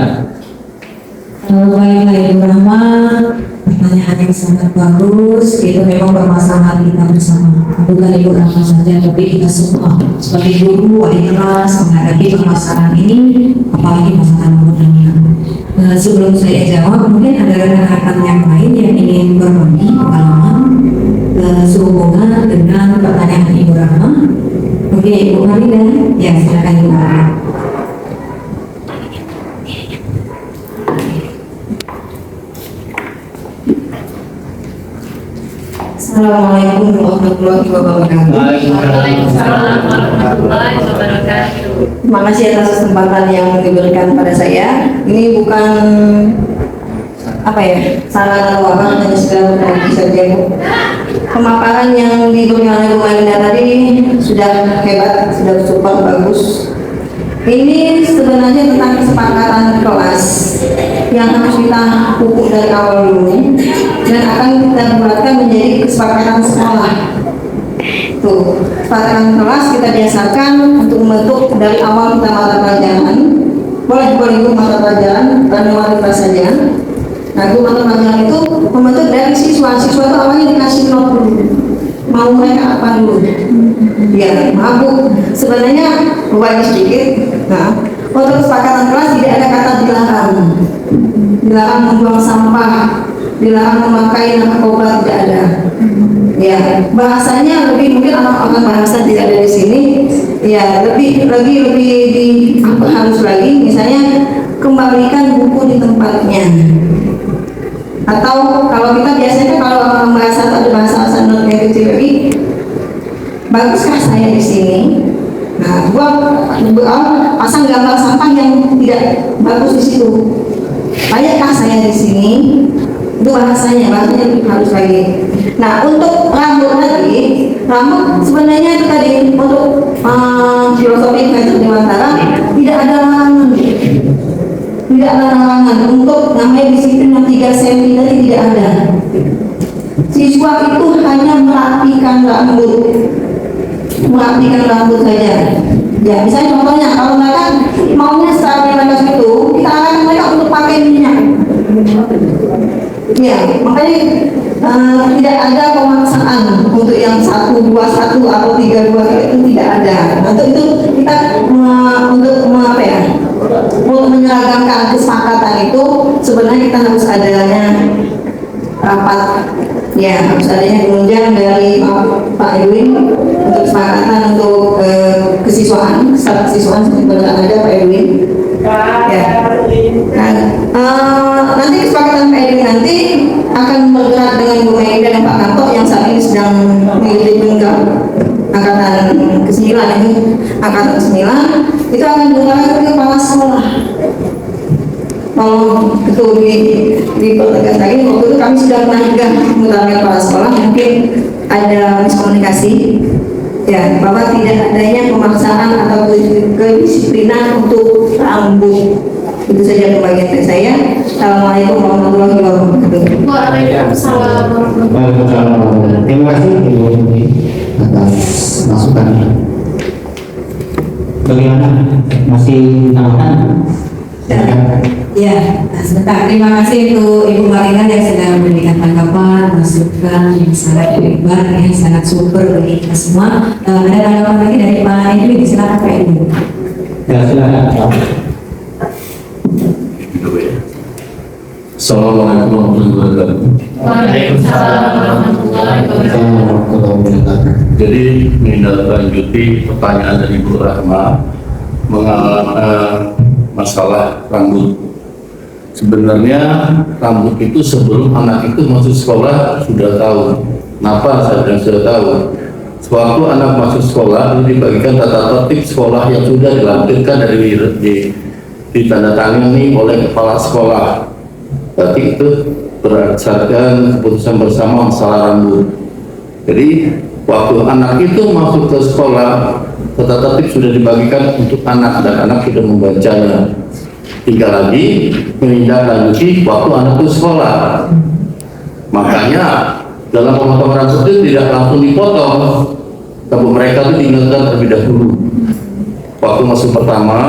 C: Baiklah Ibu Rahma, pertanyaan yang sangat bagus. Itu memang permasalahan kita bersama, bukan Ibu Rahma saja, tapi kita semua sebagai guru, wali kelas menghadapi permasalahan ini, apalagi masalah mudah-mudahan. Sebelum saya jawab, mungkin ada rekan-rekan yang lain yang ingin berbagi pengalaman sehubungan dengan pertanyaan Ibu Rahma. Oke, Ibu Maria, ya silakan Ibu Maria. Assalamualaikum warahmatullahi wabarakatuh.
B: Waalaikumsalam warahmatullahi wabarakatuh.
C: Terima kasih atas kesempatan yang diberikan pada saya. Ini bukan apa ya, saran atau apa, hanya segala lagi saja Bu. Pemaparan yang diberikan oleh Bu Maida tadi sudah hebat, sudah super bagus. Ini sebenarnya tentang kesepakatan kelas yang harus kita pupuk dari awal dulu dan akan kita buatkan menjadi kesepakatan sekolah. Tuh, kesepakatan kelas kita biasakan untuk membentuk dari awal kita mata pelajaran. Boleh itu mata pelajaran dan mata kelas saja. Nah, itu mata pelajaran itu membentuk dari siswa. Siswa itu awalnya dikasih not dulu. Mau mereka apa dulu? Ya, maaf Bu, sebenarnya berbagi sedikit. Nah, untuk kesepakatan kelas tidak ada kata dilarang. Dilarang membuang sampah, dilarang memakai narkoba, tidak ada. Ya, bahasanya lebih mungkin anak-anak bahasa tidak ada di sini. Ya, lebih halus lagi. Misalnya kembalikan buku di tempatnya. Atau kalau kita biasanya kalau orang bahasa atau ada bahasa non negatif lagi, baguskah saya di sini? Nah, pasang gambar sampah yang tidak bagus di situ. Layakkah saya di sini? Itu bahasanya lebih halus lagi. Nah, untuk rambut tadi, rambut sebenarnya itu tadi untuk filosofi Kaiser Dewantara tidak ada larangan. Tidak ada larangan untuk namanya disiplin 3 cm tadi tidak ada. Siswa itu hanya merapikan rambut saja. Ya, misalnya contohnya kalau mereka maunya style mereka itu, kita arahkan mereka untuk pakai minyak. Ya, makanya tidak ada pemaksaan untuk yang 1, 2, 1 atau 3, 2 itu tidak ada. Untuk itu kita untuk menyeragamkan kesepakatan itu sebenarnya kita harus adanya rapat, ya harus adanya penunjang dari Pak Edwin untuk kesepakatan untuk kesiswaan sebenarnya ada Pak Edwin. Ya. Nah, nanti kesepakatan Pak Edwin nanti akan bergerak dengan Bu Maida dan Pak Kanto yang saat ini sedang mengikuti tunggal angkatan ke-9 ini, angkatan ke-9 itu akan bergerak ke kepala sekolah. Kalau itu dipertegas lagi, waktu itu kami sudah pernah juga mengutarakan kepala sekolah, mungkin ada miskomunikasi. Ya, bahwa tidak adanya pemaksaan atau kedisiplinan untuk rambut. Itu saja pembagian dari saya. Assalamualaikum warahmatullahi wabarakatuh.
E: Waalaikumsalam.
A: Terima kasih Ibu Menteri atas masukannya. Bagaimana? Masih menambahkan?
C: Ya, sebentar. Terima kasih untuk Ibu Marina yang sudah memberikan tanggapan, masukan yang sangat lebar, yang sangat super bagi kita semua. Ada tanggapan lagi dari Pak Edwin, silakan Pak Edwin.
A: Ya, silakan.
F: Assalamualaikum warahmatullahi wabarakatuh.
E: Waalaikumsalam warahmatullahi wabarakatuh.
F: Jadi menindaklanjuti pertanyaan dari Bu Rahma mengenai masalah rambut. Sebenarnya rambut itu sebelum anak itu masuk sekolah sudah tahu. Kenapa saya bilang sudah tahu? Sewaktu anak masuk sekolah itu dibagikan tata tertib sekolah yang sudah dilampirkan dari ditandatangani oleh kepala sekolah. Berarti itu berdasarkan keputusan bersama masalah rambut. Jadi waktu anak itu masuk ke sekolah, tata tertib sudah dibagikan untuk anak dan anak sudah membacanya. Tinggal lagi menindaklanjuti waktu anak itu sekolah. Makanya dalam pemotongan rambut itu tidak langsung dipotong, tapi mereka itu diingatkan terlebih dahulu. Waktu masuk pertama,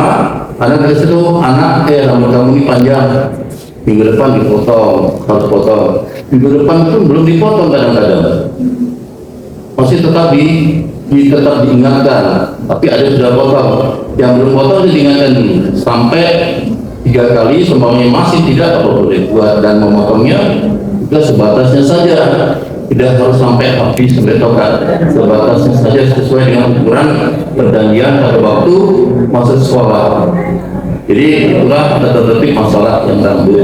F: anak dari situ rambut kamu ini panjang. Minggu depan dipotong, harus potong. Minggu depan pun belum dipotong kadang-kadang. Masih tetap diingatkan, tapi ada yang sudah potong. Yang belum potong diingatkan dulu sampai 3 kali, seumpamanya masih tidak apa boleh buat, dan memotongnya juga sebatasnya saja, tidak harus sampai habis sampai tokat, sebatasnya saja sesuai dengan ukuran perjanjian pada waktu masuk sekolah. Jadi itulah tata tertib masalah yang rambut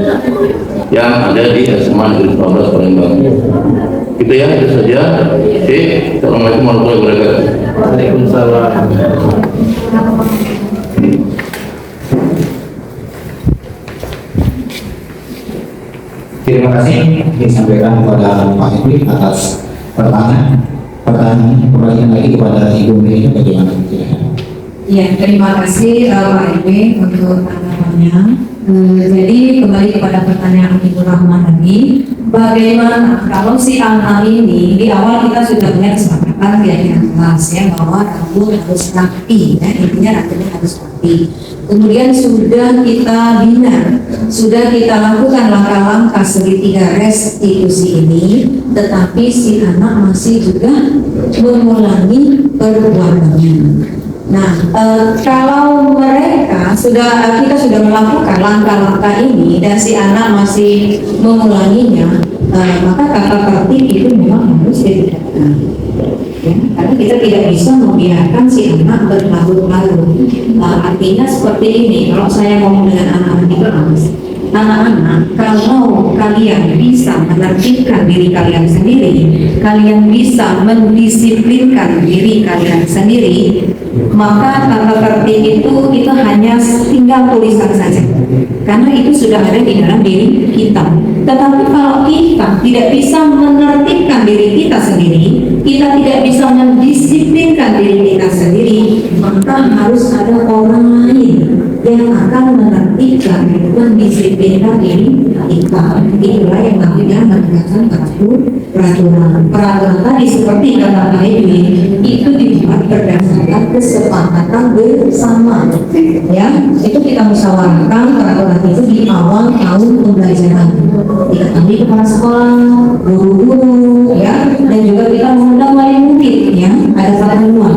F: yang ada di SMA Negeri 19 Palembang. Itu ya, itu saja. Oke, Assalamualaikum warahmatullahi wabarakatuh.
B: Waalaikumsalam.
A: Terima kasih disampaikan kepada Pak Edwin atas pertanyaan lagi kepada Ibu Menteri bagaimana?
C: Ya, terima kasih Pak Edwin untuk tanggapannya. Jadi kembali kepada pertanyaan Ibu Rahma tadi, bagaimana kalau si anak ini di awal kita sudah punya kesepakatan di akhir kelas ya bahwa rambut harus rapi, ya intinya rambutnya harus rapi. Kemudian sudah kita bina, sudah kita lakukan langkah-langkah segitiga restitusi ini, tetapi si anak masih juga mengulangi perbuatannya. Nah, kalau mereka kita sudah melakukan langkah-langkah ini dan si anak masih mengulanginya, maka tata tertib itu memang harus ditegakkan. Ya, karena kita tidak bisa membiarkan si anak berlarut-larut. Artinya seperti ini, kalau saya ngomong dengan anak-anak di kelas, anak-anak, kalau kalian bisa menertibkan diri kalian sendiri, kalian bisa mendisiplinkan diri kalian sendiri, maka tata tertib itu hanya tinggal tulisan saja, karena itu sudah ada di dalam diri kita. Tetapi kalau kita tidak bisa menertibkan diri kita sendiri, kita tidak bisa mendisiplinkan diri kita sendiri, maka harus ada orang lain yang akan menertibkan dan mendisiplinkan diri kita. Itulah yang namanya menegakkan peraturan. Peraturan tadi seperti kata Pak Edwin, itu dibuat berdasarkan kesepakatan bersama. Ya, itu kita musyawarahkan peraturan itu di awal tahun pembelajaran. Diketahui kepala sekolah, guru-guru, ya, dan juga kita mengundang wali murid, ya, ada pertemuan.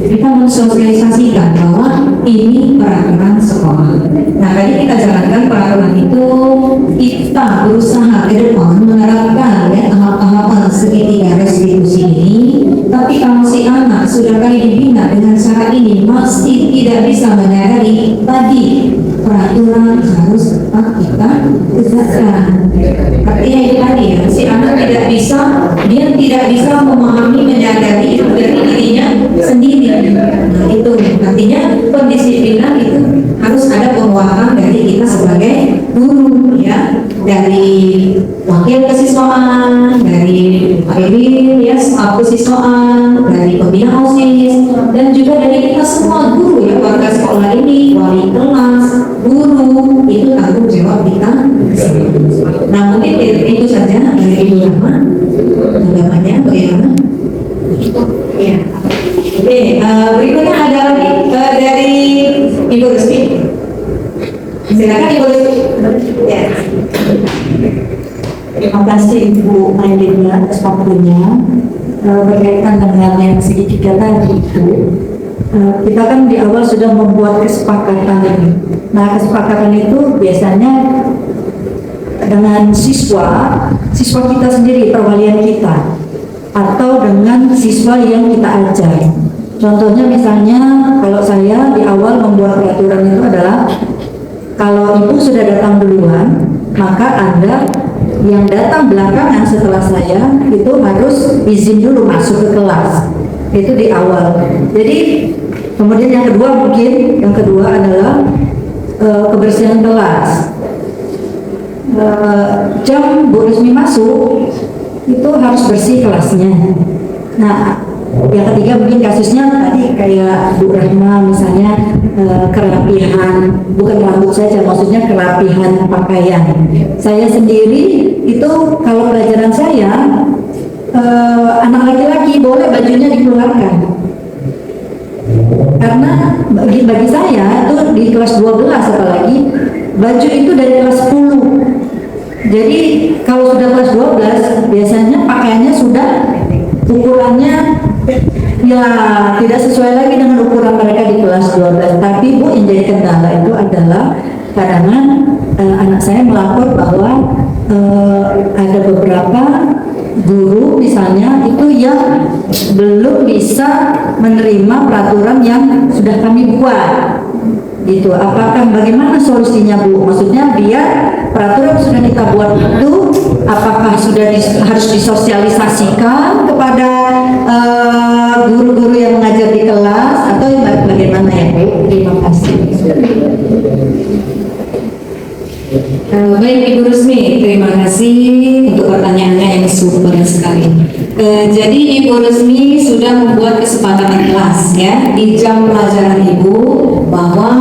C: Kita mensosialisasikan bahwa ini peraturan sekolah. Nah, tadi kita jalankan peraturan itu, kita berusaha ke depan menerapkan ya tahap-tahapan segitiga restitusi ini. Tapi kalau si anak sudah kali dibina dengan cara ini masih tidak bisa menyadari, tadi peraturan harus tetap kita tegakkan. Artinya itu tadi ya, si anak tidak bisa, dia tidak bisa memahami, menyadari itu dari dirinya sendiri. Nah itu artinya pendisiplinan itu harus ada penguatan dari kita sebagai guru, ya, dari wakil kesiswaan, dari Pak Edwin, ya, staf kesiswaan, dari pembina OSIS, dan juga dari kita semua guru ya, warga sekolah ini, wali kelas, guru, itu tanggung jawab kita. Nah mungkin itu saja dari Ibu Rama. Tanggapannya bagaimana? Ya. Oke, berikutnya ada lagi dari Ibu Rusmi. Silakan Ibu Rusmi. Ya.
G: Terima kasih Ibu Maidina atas waktunya. Berkaitan dengan yang segitiga tadi itu, kita kan di awal sudah membuat kesepakatan ini. Nah, kesepakatan itu biasanya dengan siswa kita sendiri, perwalian kita, atau dengan siswa yang kita ajar. Contohnya misalnya kalau saya di awal membuat peraturan itu adalah kalau ibu sudah datang duluan, maka Anda yang datang belakangan setelah saya itu harus izin dulu masuk ke kelas. Itu di awal. Jadi kemudian yang kedua adalah kebersihan kelas. Jam Bu Rusmi masuk itu harus bersih kelasnya. Nah, yang ketiga mungkin kasusnya tadi kayak Bu Rahma misalnya, kerapihan, bukan rambut saja, maksudnya kerapihan pakaian. Saya sendiri itu kalau pelajaran saya, anak laki-laki boleh bajunya dikeluarkan, karena bagi saya itu di kelas 12 apalagi baju itu dari kelas 10. Jadi kalau sudah kelas 12 biasanya pakaiannya sudah ukurannya ya tidak sesuai lagi dengan ukuran mereka di kelas 12. Tapi Bu, yang jadi kendala itu adalah kadang-kadang anak saya melapor bahwa ada beberapa guru misalnya itu yang belum bisa menerima peraturan yang sudah kami buat. Gitu. Apakah bagaimana solusinya Bu? Maksudnya biar peraturan sudah kita buat itu apakah sudah harus disosialisasikan kepada guru-guru yang mengajar di kelas atau bagaimana ya Bu? Terima kasih.
C: Baik Ibu Rusmi, terima kasih untuk pertanyaannya yang super sekali. Jadi Ibu Rusmi sudah membuat kesepakatan kelas ya di jam pelajaran Ibu bahwa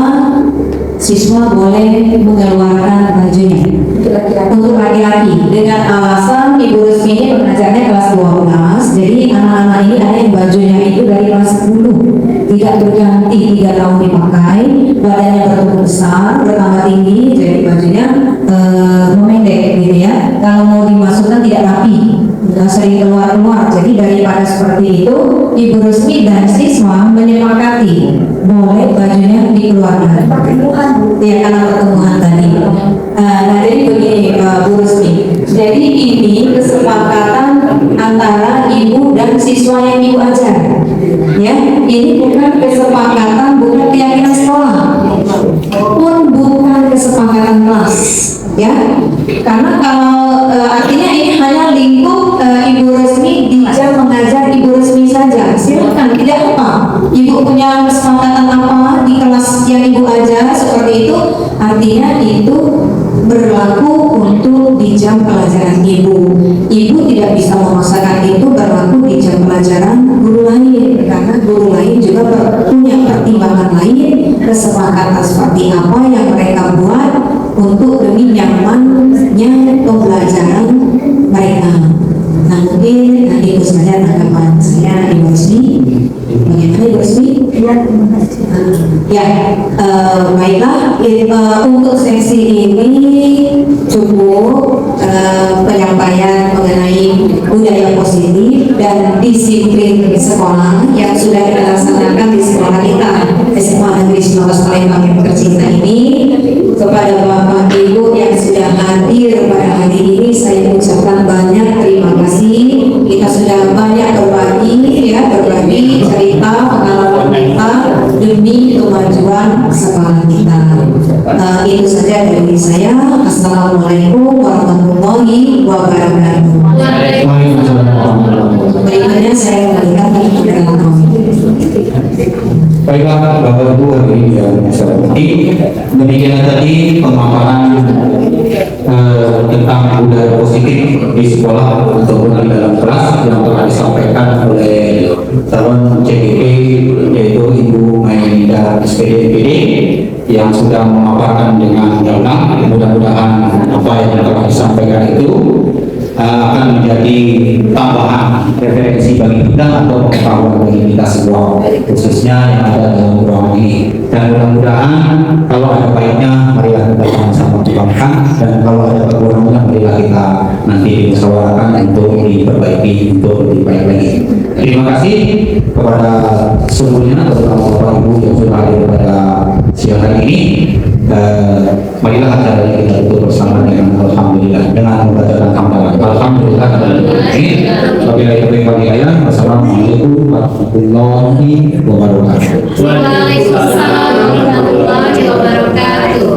C: siswa boleh mengeluarkan bajunya untuk laki-laki dengan alasan Ibu Rusmi ini mengajarnya kelas 12. Jadi anak-anak ini ada yang bajunya itu dari kelas 10 tidak berganti 3 tahun dipakai, badannya bertumbuh besar, bertambah tinggi, jadi bajunya memendek gitu ya. Kalau mau dimasukkan tidak rapi, sudah sering keluar-keluar. Jadi daripada seperti itu, Ibu Rusmi dan siswa menyepakati boleh bajunya dikeluarkan.
G: Pertemuan Bu.
C: Ya, karena pertemuan tadi. Nah, jadi begini Bu Rusmi. Jadi ini kesepakatan antara ibu dan siswa yang ibu ajar. Ya, ini bukan kesepakatan, bukan keyakinan sekolah, pun bukan kesepakatan kelas. Ya, karena kalau artinya ini hanya lingkup Ibu Rusmi di jam mengajar Ibu Rusmi saja. Silakan, tidak apa. Ibu punya kesepakatan apa di kelas yang Ibu ajar seperti itu, artinya itu berlaku untuk di jam pelajaran Ibu. Ibu tidak bisa memaksakan itu berlaku di jam pelajaran guru lain, karena guru lain juga punya pertimbangan lain, kesepakatan seperti apa yang mereka buat untuk demi nyamannya pembelajaran mereka. Nah, mungkin nanti itu saja tanggapan saya, Ibu Rusmi. Bagaimana Ibu Rusmi?
G: Ya, terima kasih.
C: Ya, baiklah. Untuk sesi ini cukup penyampaian mengenai budaya positif dan disiplin sekolah yang sudah kita laksanakan di sekolah kita, SMA Negeri 19 Palembang yang tercinta ini. Kepada Bapak Ibu yang sudah hadir pada hari ini, saya ucapkan banyak terima kasih. Kita sudah banyak berbagi cerita pengalaman kita demi kemajuan sekolah kita. Itu saja dari saya. Assalamualaikum warahmatullahi wabarakatuh. Berikutnya saya kembalikan kepada kami.
A: Baiklah Bapak Ibu hari ini yang saya hormati, demikian tadi pemaparan tentang budaya positif di sekolah ataupun di dalam kelas yang telah disampaikan oleh calon CGP yaitu Ibu Mainda SPD yang sudah memaparkan dengan gamblang. Mudah-mudahan apa yang telah disampaikan itu akan menjadi tambahan referensi bagi kita atau pengetahuan bagi kita semua, khususnya yang ada dalam ruangan ini. Dan mudah-mudahan kalau ada baiknya marilah kita sama-sama kembangkan, dan kalau ada kekurangannya marilah kita nanti dimusyawarahkan untuk diperbaiki untuk lebih baik lagi. Terima kasih kepada seluruhnya, terutama Bapak Ibu yang sudah hadir pada siang hari ini. Marilah acara yang kita tutup bersama dengan Alhamdulillah dengan membacakan hamdalah. Alhamdulillah. Wabillahi taufiq wal hidayah. Wassalamualaikum warahmatullahi wabarakatuh.
E: Waalaikumsalam warahmatullahi wabarakatuh.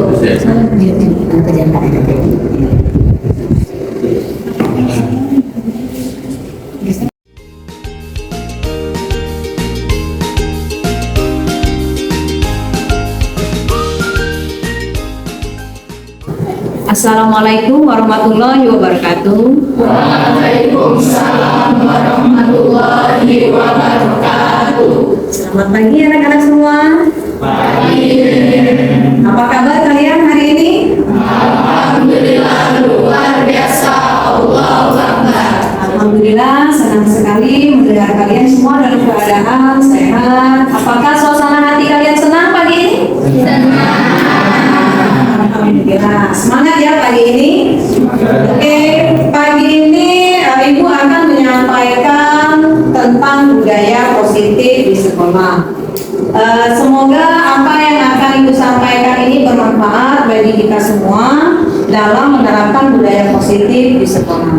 C: Assalamualaikum warahmatullahi wabarakatuh.
E: Waalaikumsalam warahmatullahi wabarakatuh.
C: Selamat pagi anak-anak semua.
E: Pagi.
C: Apa kabar kalian hari ini?
E: Alhamdulillah luar biasa. Allahu Akbar.
C: Alhamdulillah, senang sekali mendengar kalian semua dalam keadaan sehat. Apakah suasana hati kalian senang pagi ini?
E: Senang.
C: Alhamdulillah, semangat ya pagi ini. Oke, pagi ini Ibu akan menyampaikan tentang budaya positif di sekolah. Semoga apa yang akan Ibu sampaikan ini bermanfaat bagi kita semua dalam menerapkan budaya positif di sekolah.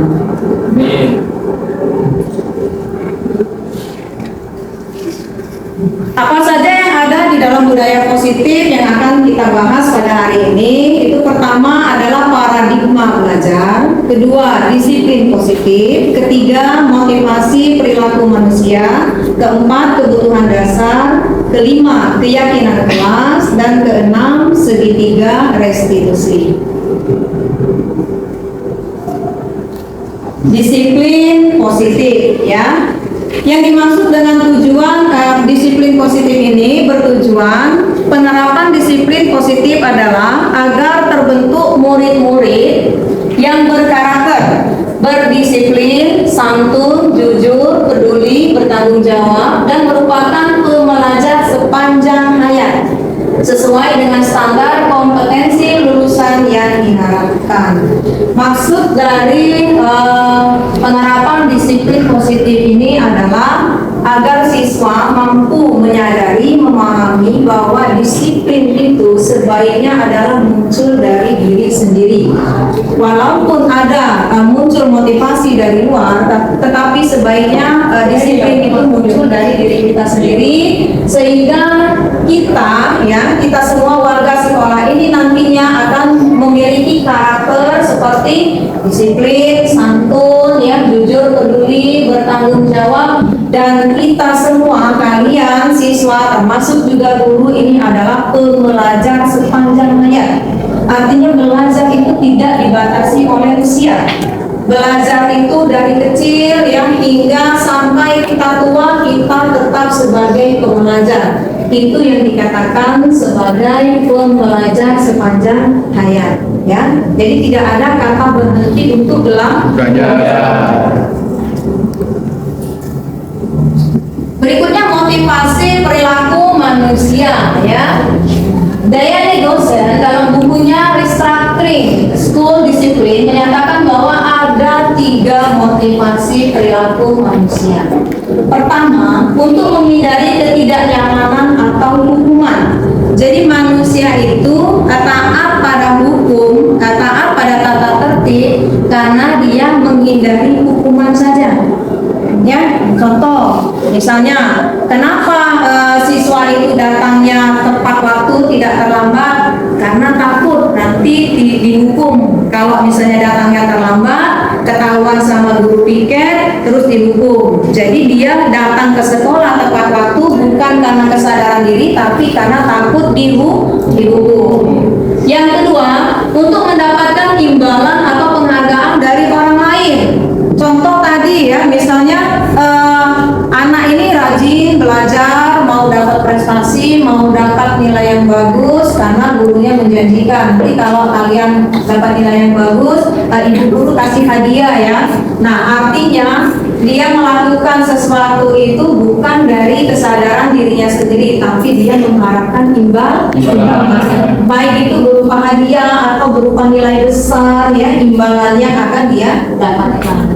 C: Apa saja yang ada di dalam budaya positif yang akan kita bahas pada hari ini? Itu pertama adalah paradigma belajar, kedua disiplin positif, ketiga motivasi perilaku manusia, keempat kebutuhan dasar, kelima keyakinan kelas, dan keenam segitiga restitusi. Disiplin positif ya. Yang dimaksud dengan tujuan disiplin positif ini bertujuan penerapan disiplin positif adalah agar terbentuk murid-murid yang berkarakter, berdisiplin, santun, jujur, peduli, bertanggung jawab, dan merupakan pembelajar sepanjang hayat sesuai dengan standar kompetensi lulusan keberhasilan yang diharapkan. Maksud dari penerapan disiplin positif ini adalah agar siswa mampu menyadari, memahami bahwa disiplin itu sebaiknya adalah muncul dari diri sendiri. Walaupun ada muncul motivasi dari luar, tetapi sebaiknya disiplin itu muncul dari diri kita sendiri, sehingga kita semua warga sekolah ini nantinya akan memiliki karakter seperti disiplin, santun, jujur, peduli, bertanggung jawab. Dan kita semua, kalian siswa termasuk juga guru, ini adalah pembelajar sepanjang hayat. Artinya belajar itu tidak dibatasi oleh usia. Belajar itu dari kecil hingga sampai kita tua, kita tetap sebagai pembelajar. Itu yang dikatakan sebagai pembelajar sepanjang hayat, Jadi tidak ada kata berhenti untuk belajar. Berikutnya motivasi perilaku manusia, Dayani dosen dalam bukunya Restructuring School Discipline menyatakan bahwa ada 3 motivasi perilaku manusia. Pertama, untuk menghindari ketidaknyamanan atau hukuman. Jadi manusia itu taat pada hukum, taat pada tata tertib karena dia menghindari hukuman saja. Contoh, misalnya, kenapa siswa itu datangnya tepat waktu, tidak terlambat? Karena takut nanti dihukum. Kalau misalnya datangnya terlambat, ketahuan sama guru piket, terus dihukum. Jadi dia datang ke sekolah tepat waktu bukan karena kesadaran diri, tapi karena takut dihukum. Yang kedua, untuk mendapatkan imbalan atau penghargaan dari orang lain. Contoh tadi misalnya anak ini rajin belajar, mau dapat prestasi, mau dapat nilai yang bagus karena gurunya menjanjikan. Jadi kalau kalian dapat nilai yang bagus, ibu guru kasih hadiah Nah artinya dia melakukan sesuatu itu bukan dari kesadaran dirinya sendiri, tapi dia mengharapkan imbalan. Baik itu berupa hadiah atau berupa nilai besar, imbalannya akan dia dapatkan.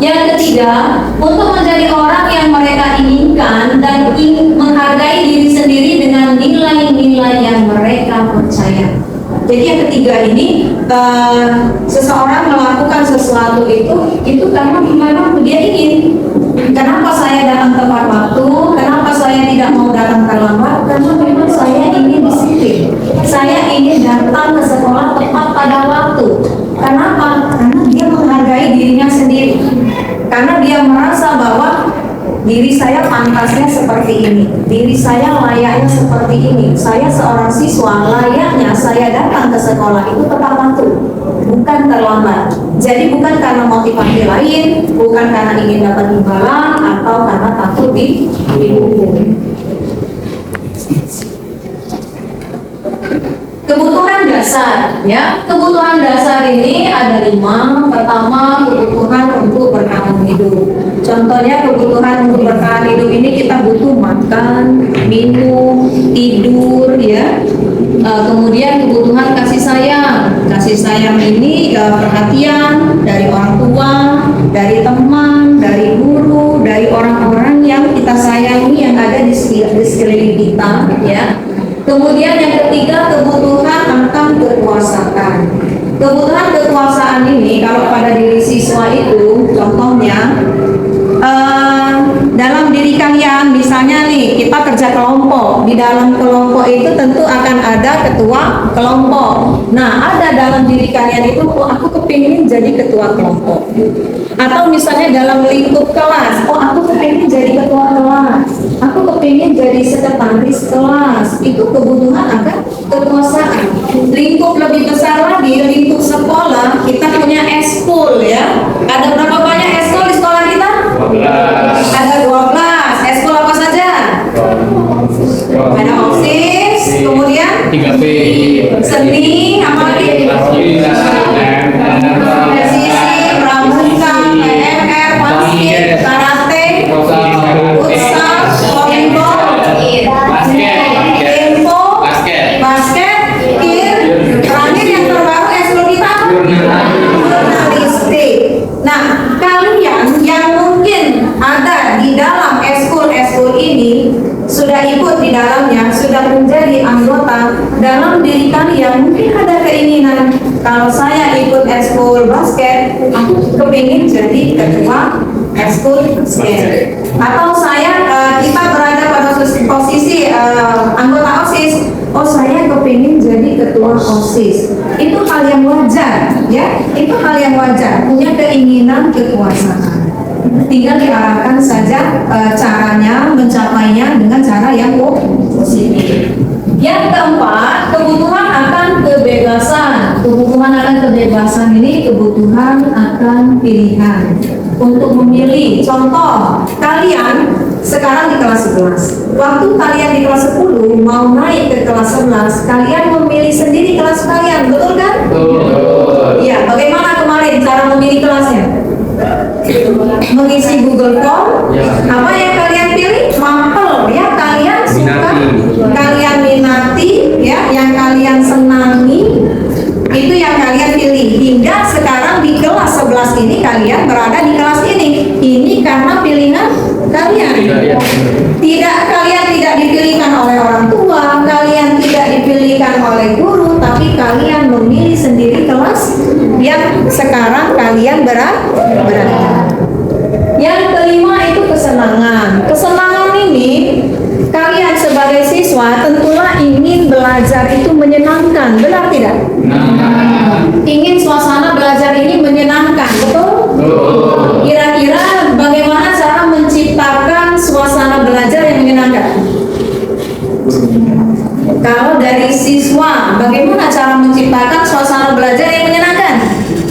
C: Yang ketiga, untuk menjadi orang yang mereka inginkan dan menghargai diri sendiri dengan nilai-nilai yang mereka percaya. Jadi yang ketiga ini, seseorang melakukan sesuatu itu karena memang dia ingin. Kenapa saya datang tepat waktu? Kenapa saya tidak mau datang terlambat? Karena memang saya ingin disiplin. Saya ingin datang ke sekolah tepat pada waktu. Kenapa? Karena dia menghargai dirinya sendiri. Karena dia merasa bahwa diri saya pantasnya seperti ini, diri saya layaknya seperti ini. Saya seorang siswa, layaknya saya datang ke sekolah itu tepat waktu, bukan terlambat. Jadi bukan karena motivasi lain, bukan karena ingin dapat imbalan atau karena takut dihukum. Kebutuhan dasar, kebutuhan dasar ini ada 5. Pertama, kebutuhan untuk bertahan hidup. Contohnya kebutuhan untuk bertahan hidup ini kita butuh makan, minum, tidur, kemudian kebutuhan kasih sayang. Kasih sayang ini perhatian dari orang tua, dari teman, dari guru, dari orang-orang yang kita sayangi yang ada di sekeliling kita, Kemudian yang ketiga, kebutuhan akan kekuasaan. Kebutuhan kekuasaan ini kalau pada diri siswa itu, contohnya dalam diri kalian, misalnya nih kita kerja kelompok, di dalam kelompok itu tentu akan ada ketua kelompok. Nah, ada dalam diri kalian itu, aku kepingin jadi ketua kelompok. Atau misalnya dalam lingkup kelas, aku kepingin jadi ketua kelas, aku kepingin jadi sekretaris kelas. Itu kebutuhan akan kekuasaan. Lingkup lebih besar lagi, lingkup sekolah, kita punya eskul Ada berapa banyak eskul di sekolah kita? 12. Ada 12. Eskul apa saja? Ada OSIS, kemudian
B: 3P,
C: seni, apa lagi? Presisi, pramuka, PMR, basket, karate, dalam diri kalian mungkin ada keinginan, kalau saya ikut ekskul basket, aku kepingin jadi ketua ekskul basket. Atau kita berada pada posisi anggota OSIS, oh saya kepingin jadi ketua OSIS. Itu hal yang wajar, ya. Itu hal yang wajar, punya keinginan kekuasaan. Tinggal diarahkan saja caranya mencapainya dengan cara yang positif. Yang keempat, kebutuhan akan kebebasan. Kebutuhan akan kebebasan ini kebutuhan akan pilihan untuk memilih. Contoh, kalian sekarang di kelas 11. Waktu kalian di kelas 10 mau naik ke kelas 11, kalian memilih sendiri kelas kalian, betul kan?
B: Betul.
C: Iya, bagaimana kemarin cara memilih kelasnya? Mengisi Google Form. Apa yang kalian pilih? Mapel, ya, kalian suka, kalian minati, ya, yang kalian senangi, itu yang kalian pilih. Hingga sekarang di kelas 11 ini kalian berada di kelas ini. Ini karena pilihan kalian. Kalian tidak dipilihkan oleh orang tua, kalian tidak dipilihkan oleh guru, tapi kalian memilih sendiri kelas yang sekarang kalian berada. Yang kelima itu kesenangan. Kesenangan ini kalian sebagai siswa tentulah ingin belajar itu menyenangkan, benar tidak? Ingin suasana belajar ini menyenangkan, betul? Kira-kira bagaimana cara menciptakan suasana belajar yang menyenangkan? Kalau dari siswa, bagaimana cara menciptakan suasana belajar yang menyenangkan?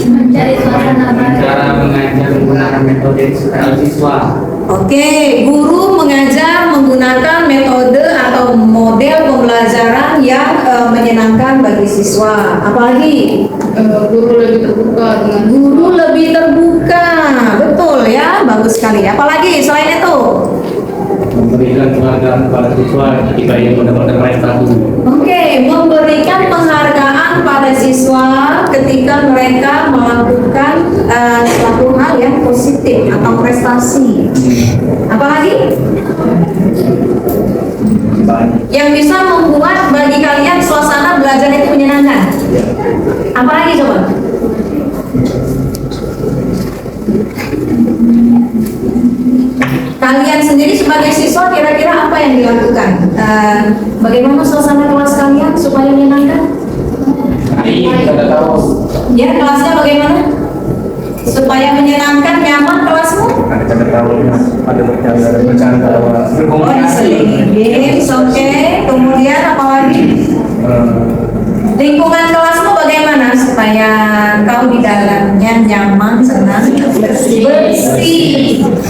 E: Mencari suasana belajar.
B: Cara mengajar menggunakan metode siswa.
C: Oke, guru mengajar menggunakan metode atau model pembelajaran yang menyenangkan bagi siswa. Apalagi
D: Guru lebih terbuka dengan
C: guru lebih terbuka, betul ya, bagus sekali. Apalagi selain itu?
B: Memberikan penghargaan kepada siswa ketika ia mendapatkan prestasi.
C: Oke, memberikan penghargaan pada siswa ketika mereka melakukan suatu hal yang positif atau prestasi. Apalagi? Yang bisa membuat bagi kalian suasana belajar itu menyenangkan. Apalagi coba? Kalian sendiri sebagai siswa kira-kira apa yang dilakukan? Bagaimana suasana kelas kalian supaya menyenangkan?
B: Kita tahu.
C: Ya, kelasnya bagaimana? Supaya menyenangkan, nyaman kelasmu?
B: Ada bercanda,
C: Oh, diselingi games, oke. Kemudian apa lagi? Lingkungan kelasmu bagaimana supaya kau di dalamnya nyaman, senang,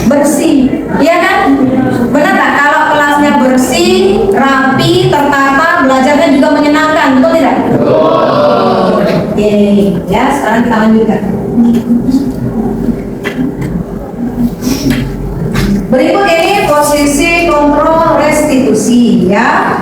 C: bersih, iya kan? Benar tak? Kalau kelasnya bersih, rapi, tertata, belajarnya juga menyenangkan, betul tidak? Oke, ya sekarang kita lanjutkan. Berikut ini posisi kontrol restitusi, ya.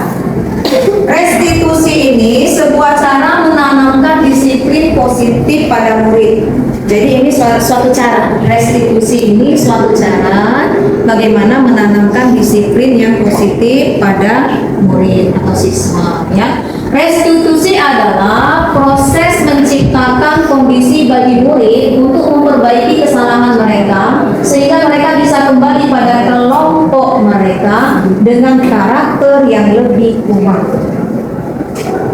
C: Restitusi ini sebuah cara menanamkan disiplin positif pada murid. Jadi ini suatu cara, restitusi ini suatu cara bagaimana menanamkan disiplin yang positif pada murid atau siswa, ya. Restitusi adalah proses menciptakan kondisi bagi murid untuk memperbaiki kesalahan mereka sehingga mereka bisa kembali pada kelompok mereka dengan karakter yang lebih kuat.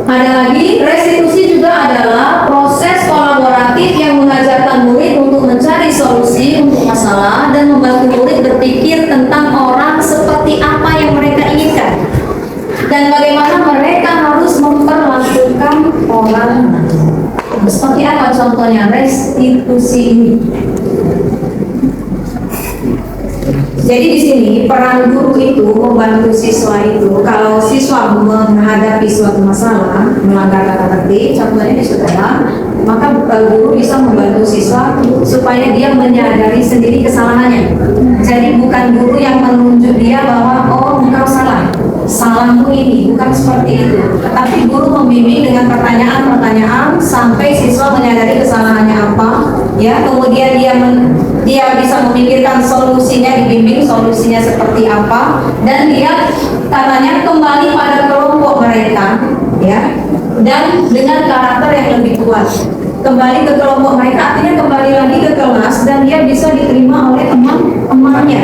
C: Ada lagi, restitusi juga adalah proses kolaboratif yang mengajarkan murid untuk mencari solusi untuk masalah dan membantu murid berpikir tentang orang seperti apa yang mereka inginkan dan bagaimana mereka harus memperlakukan orang. Seperti apa contohnya restitusi ini? Jadi di sini peran guru itu membantu siswa itu. Kalau siswa menghadapi suatu masalah, melanggar tata tertib, contohnya di sekolah, maka guru bisa membantu siswa supaya dia menyadari sendiri kesalahannya. Jadi bukan guru yang menunjuk dia bahwa oh engkau salah, salahmu ini, bukan seperti itu. Tapi guru membimbing dengan pertanyaan-pertanyaan sampai siswa menyadari kesalahannya apa, ya. Kemudian dia bisa memikirkan solusinya, dibimbing solusinya seperti apa, dan dia katanya kembali pada kelompok mereka ya, dan dengan karakter yang lebih kuat. Kembali ke kelompok mereka, artinya kembali lagi ke kelas dan dia bisa diterima oleh teman-temannya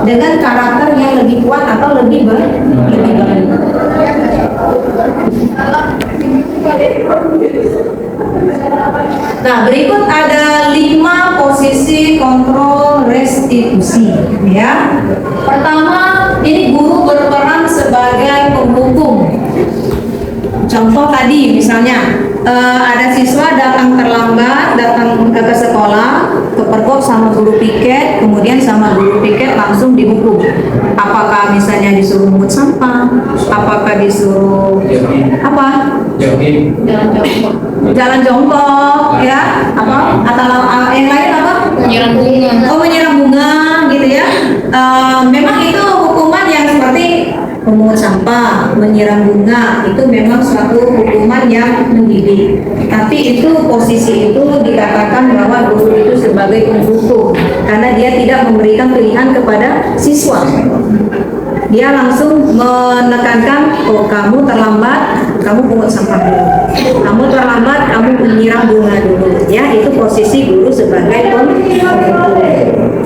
C: dengan karakter yang lebih kuat atau lebih baik. Nah, berikut ada 5 posisi kontrol restitusi, ya. Pertama, ini guru berperan sebagai penghukum. Contoh tadi misalnya ada siswa datang terlambat, datang ke sekolah, kepergok sama guru piket, kemudian sama guru piket langsung dihukum. Apakah misalnya disuruh mungut sampah, apakah disuruh apa? Jalan jongkok, ya, apa? Atau yang lain apa?
D: Menyiram bunga.
C: Oh, menyiram bunga, gitu ya. Memang itu hukuman yang seperti memungut sampah, menyiram bunga, itu memang suatu hukuman yang mendidik. Tapi itu posisi itu dikatakan bahwa guru itu sebagai penghukum karena dia tidak memberikan pilihan kepada siswa. Dia langsung menekankan, oh kamu terlambat, kamu pungut sampah dulu. Kamu terlambat, kamu menyiram bunga dulu. Ya, itu posisi guru sebagai penghukum.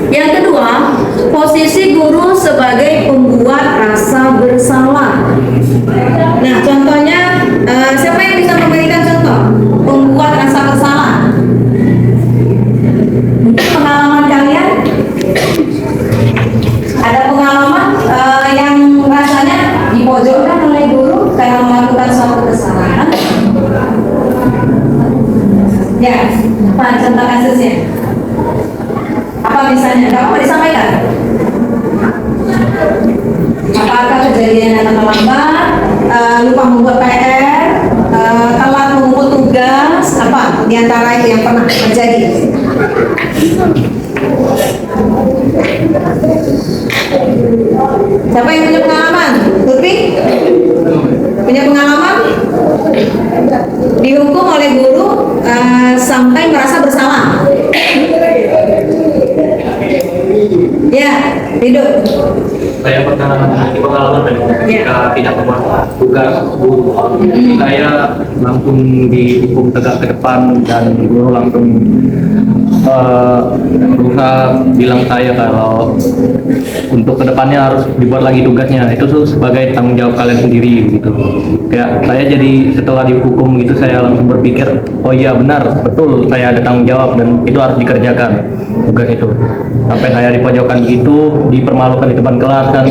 C: Yang kedua, posisi guru sebagai pembuat rasa bersalah. Nah, contohnya, siapa yang bisa memberikan contoh pembuat rasa bersalah? Mungkin pengalaman kalian? Ada pengalaman yang rasanya dipojokkan oleh guru karena melakukan suatu kesalahan? Ya, apa contoh kasusnya? Apa misalnya? Gak apa disampaikan? Apakah kejadian yang terlambat, lupa membuat PR, telat mengumpul tugas, apa di antara itu yang pernah terjadi? Siapa yang punya pengalaman? Lutfi? Punya pengalaman? Dihukum oleh guru sampai merasa bersalah. Ya, hidup.
H: Saya pernah pengalaman ketika tidak membuat tugas guru. Saya langsung dihukum tegak ke depan dan guru langsung berusaha bilang saya kalau untuk kedepannya harus dibuat lagi tugasnya. Itu tuh sebagai tanggung jawab kalian sendiri gitu. Kayak saya jadi setelah dihukum gitu saya langsung berpikir, oh iya benar, betul saya ada tanggung jawab dan itu harus dikerjakan tugas itu. Sampai saya dipojokkan gitu, dipermalukan di depan kelas kan.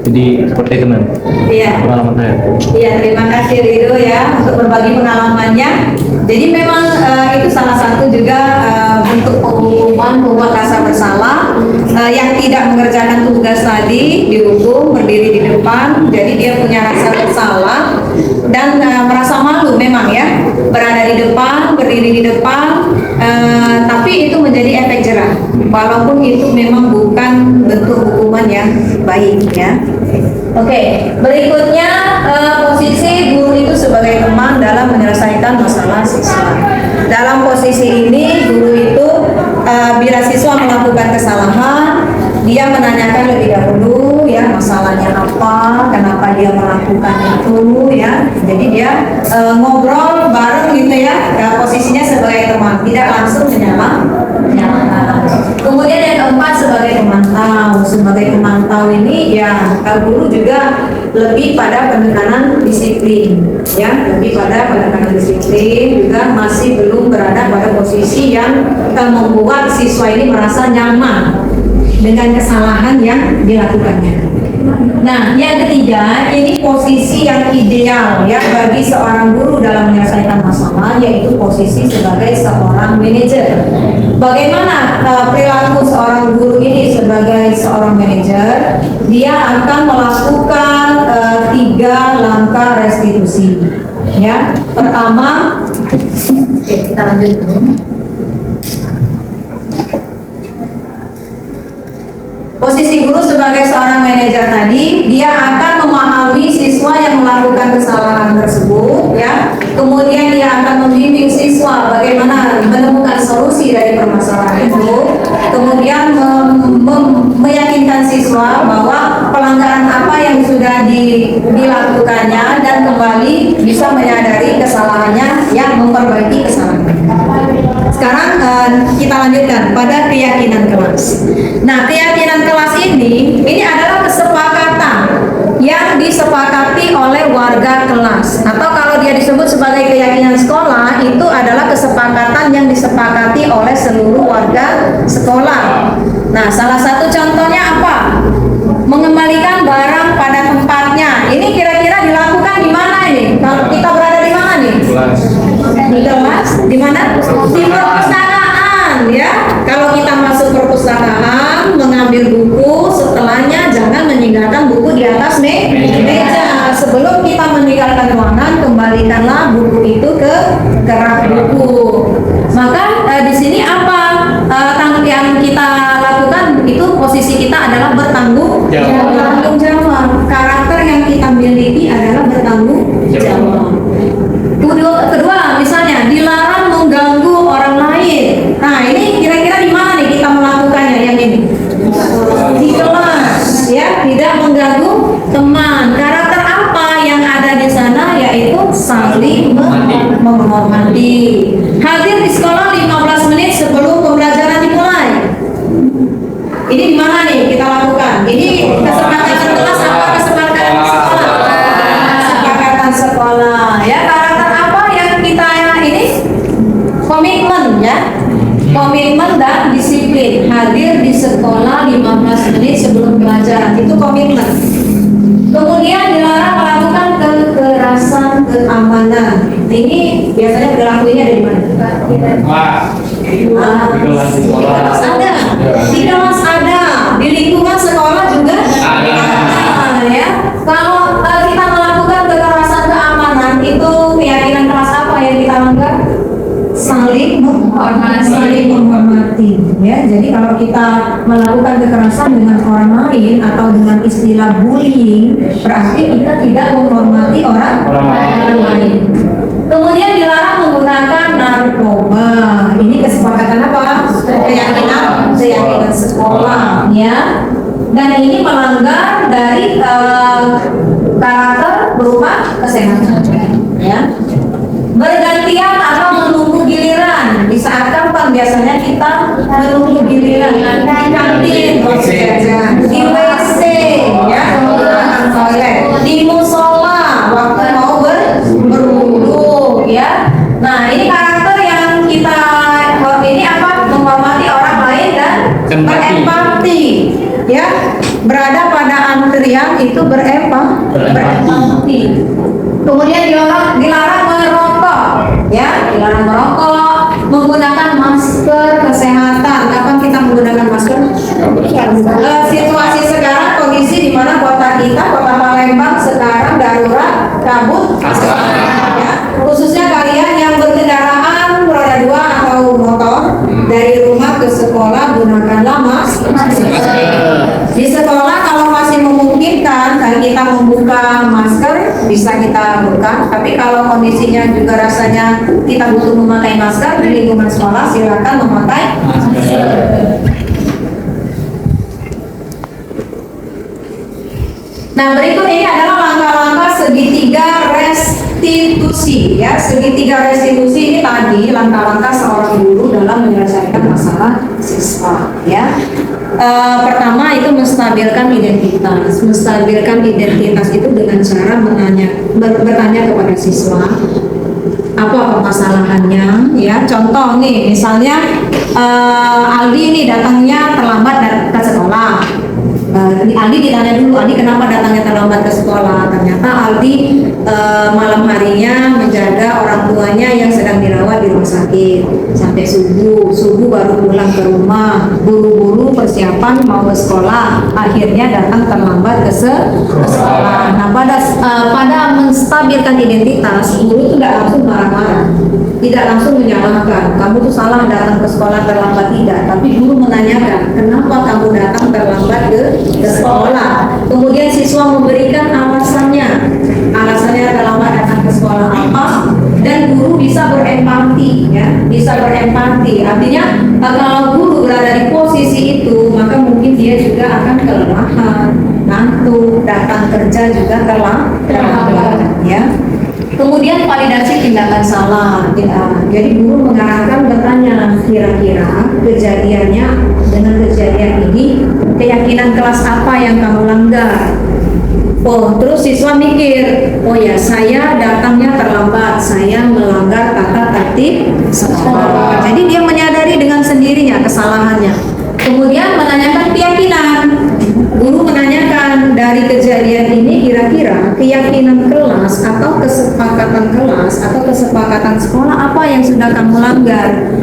H: Jadi seperti itu men.
C: Iya.
H: Pengalaman saya.
C: Iya, terima kasih Rido ya untuk berbagi pengalamannya. Jadi memang itu salah satu juga bentuk penghukuman membuat rasa bersalah. Yang tidak mengerjakan tugas tadi dihukum berdiri di depan, jadi dia punya rasa bersalah dan merasa malu memang ya berada di depan, berdiri di depan. Tapi itu menjadi efek jerah, walaupun itu memang bukan bentuk hukuman yang baik ya. Oke, berikutnya posisi guru itu sebagai teman dalam menyelesaikan masalah siswa. Dalam posisi ini guru itu bila siswa melakukan kesalahan, dia menanyakan lebih dahulu ya masalahnya apa, kenapa dia melakukan itu ya. Jadi dia ngobrol bareng gitu ya, posisinya sebagai teman, tidak langsung menyalahkan. Kemudian yang keempat sebagai pemantau. Sebagai pemantau ini ya guru juga lebih pada penekanan disiplin ya, lebih pada penekanan disiplin, juga masih belum berada pada posisi yang membuat siswa ini merasa nyaman dengan kesalahan yang dilakukannya. Nah, yang ketiga, ini posisi yang ideal ya bagi seorang guru dalam menyelesaikan masalah, yaitu posisi sebagai seorang manajer. Bagaimana perilaku seorang guru ini sebagai seorang manajer? Dia akan melakukan 3 langkah restitusi. Ya, pertama, kita lanjut dulu. Posisi guru sebagai seorang manajer tadi, dia akan memahami siswa yang melakukan kesalahan tersebut, ya. Kemudian dia akan membimbing siswa bagaimana menemukan solusi dari permasalahan itu. Kemudian meyakinkan siswa siswa bahwa pelanggaran apa yang sudah dilakukannya dan kembali bisa menyadari kesalahannya yang memperbaiki kesalahannya. Sekarang kita lanjutkan pada keyakinan kelas. Nah, keyakinan kelas ini adalah kesepakatan yang disepakati oleh warga kelas, atau kalau dia disebut sebagai keyakinan sekolah, itu adalah kesepakatan yang disepakati oleh seluruh warga sekolah. Nah, salah satu contohnya apa? Mengembalikan barang pada tempatnya. Ini kira-kira dilakukan di mana ini? Kalau kita berada di mana nih? Di kelas, di mana? Di perpustakaan, ya. Kalau kita masuk perpustakaan, mengambil buku, setelahnya jangan meninggalkan buku di atas meja. Sebelum kita meninggalkan ruangan, kembalikanlah buku itu ke rak buku. Maka di sini apa yang kita lakukan itu posisi kita adalah bertanggung jawab. Karakter yang kita miliki adalah bertanggung jawab. Kedua, misalnya dilarang mengganggu orang lain. Nah, ini kira-kira di mana nih kita melakukannya yang ini? Di kelas, ya, tidak mengganggu teman. Karakter apa yang ada di sana? Yaitu saling menghormati. Hadir di sekolah 15 menit sebelum pembelajaran dimulai. Ini di mana nih kita lakukan? Ini kesepakatan kelas apa kesepakatan sekolah? Kesepakatan sekolah. Ya, karakter apa yang kita ini? Komitmen, ya. Komitmen dan disiplin. Hadir di sekolah 15 menit sebelum pelajaran. Itu komitmen. Kemudian dilarang melakukan kekerasan keamanan. Ini biasanya berlakunya ada di mana? Di kelas ada. Di kelas ada. Di lingkungan sekolah juga ada. Ya. Kalau kita melakukan kekerasan keamanan, itu keyakinan kelas apa yang kita langgar? Saling menghormati, ya. Jadi kalau kita melakukan kekerasan dengan orang lain atau dengan istilah bullying, berarti kita tidak menghormati orang lain. Kemudian dilarang menggunakan narkoba. Ini kesepakatan apa? Keyakinan sekolah, ya. Dan ini melanggar dari karakter berupa kesehatan, ya. Bergantian atau menunggu giliran. Di saat kapan biasanya kita menunggu giliran? Di kantin, di WC, ya, menggunakan toilet, di musola waktu mau berwudu, ya. Nah, ini karakter yang kita ini apa? Menghormati orang lain dan berempati, ya. Berada pada antrian itu berempati. Kemudian dilarang merokok, ya, dilarang merokok, menggunakan masker kesehatan. Kapan kita menggunakan masker? Situasi sekarang, kondisi di mana kota Palembang sekarang darurat kabut asap, ya. Khususnya kalian yang berkendaraan roda 2 atau motor dari rumah ke sekolah, gunakanlah masker. Di sekolah kalau masih memungkinkan kita membuka masker, bisa kita buka. Tapi kalau kondisinya juga rasanya kita butuh memakai masker di lingkungan sekolah, silakan memakai masker. Nah, berikut ini adalah langkah-langkah segitiga restitusi, ya. Segitiga restitusi ini tadi langkah-langkah seorang guru dalam menyelesaikan masalah siswa, ya. Pertama itu menstabilkan identitas. Menstabilkan identitas itu dengan cara bertanya kepada siswa apa permasalahannya, ya. Contoh nih, misalnya Aldi ini datangnya terlambat ke sekolah. Aldi ditanya dulu, Aldi kenapa datangnya terlambat ke sekolah? Ternyata Aldi malam harinya menjaga orang tuanya yang sedang dirawat di rumah sakit sampai subuh baru pulang ke rumah, buru-buru persiapan mau ke sekolah, akhirnya datang terlambat ke sekolah. Nah, pada menstabilkan identitas, guru itu tidak langsung marah-marah, tidak langsung menyalahkan kamu tuh salah datang ke sekolah terlambat, tidak, tapi guru menanyakan kenapa kamu datang terlambat ke sekolah. Kemudian siswa memberikan alasannya terlambat datang ke sekolah apa, dan guru bisa berempati, ya, bisa berempati. Artinya kalau guru berada di posisi itu, maka mungkin dia juga akan kelelahan pulang kerja juga terlambat, ya. Kemudian validasi tindakan salah. Jadi guru mengarahkan bertanya, kira-kira kejadiannya dengan kejadian ini keyakinan kelas apa yang kamu langgar? Oh, terus siswa mikir, oh ya saya datangnya terlambat, saya melanggar tata tertib sekolah. Jadi dia menyadari dengan sendirinya kesalahannya. Kemudian menanyakan keyakinan. Guru menanyakan dari kejadian ini kira-kira keyakinan kelas atau kesepakatan kelas atau kesepakatan sekolah apa yang sudah kamu langgar.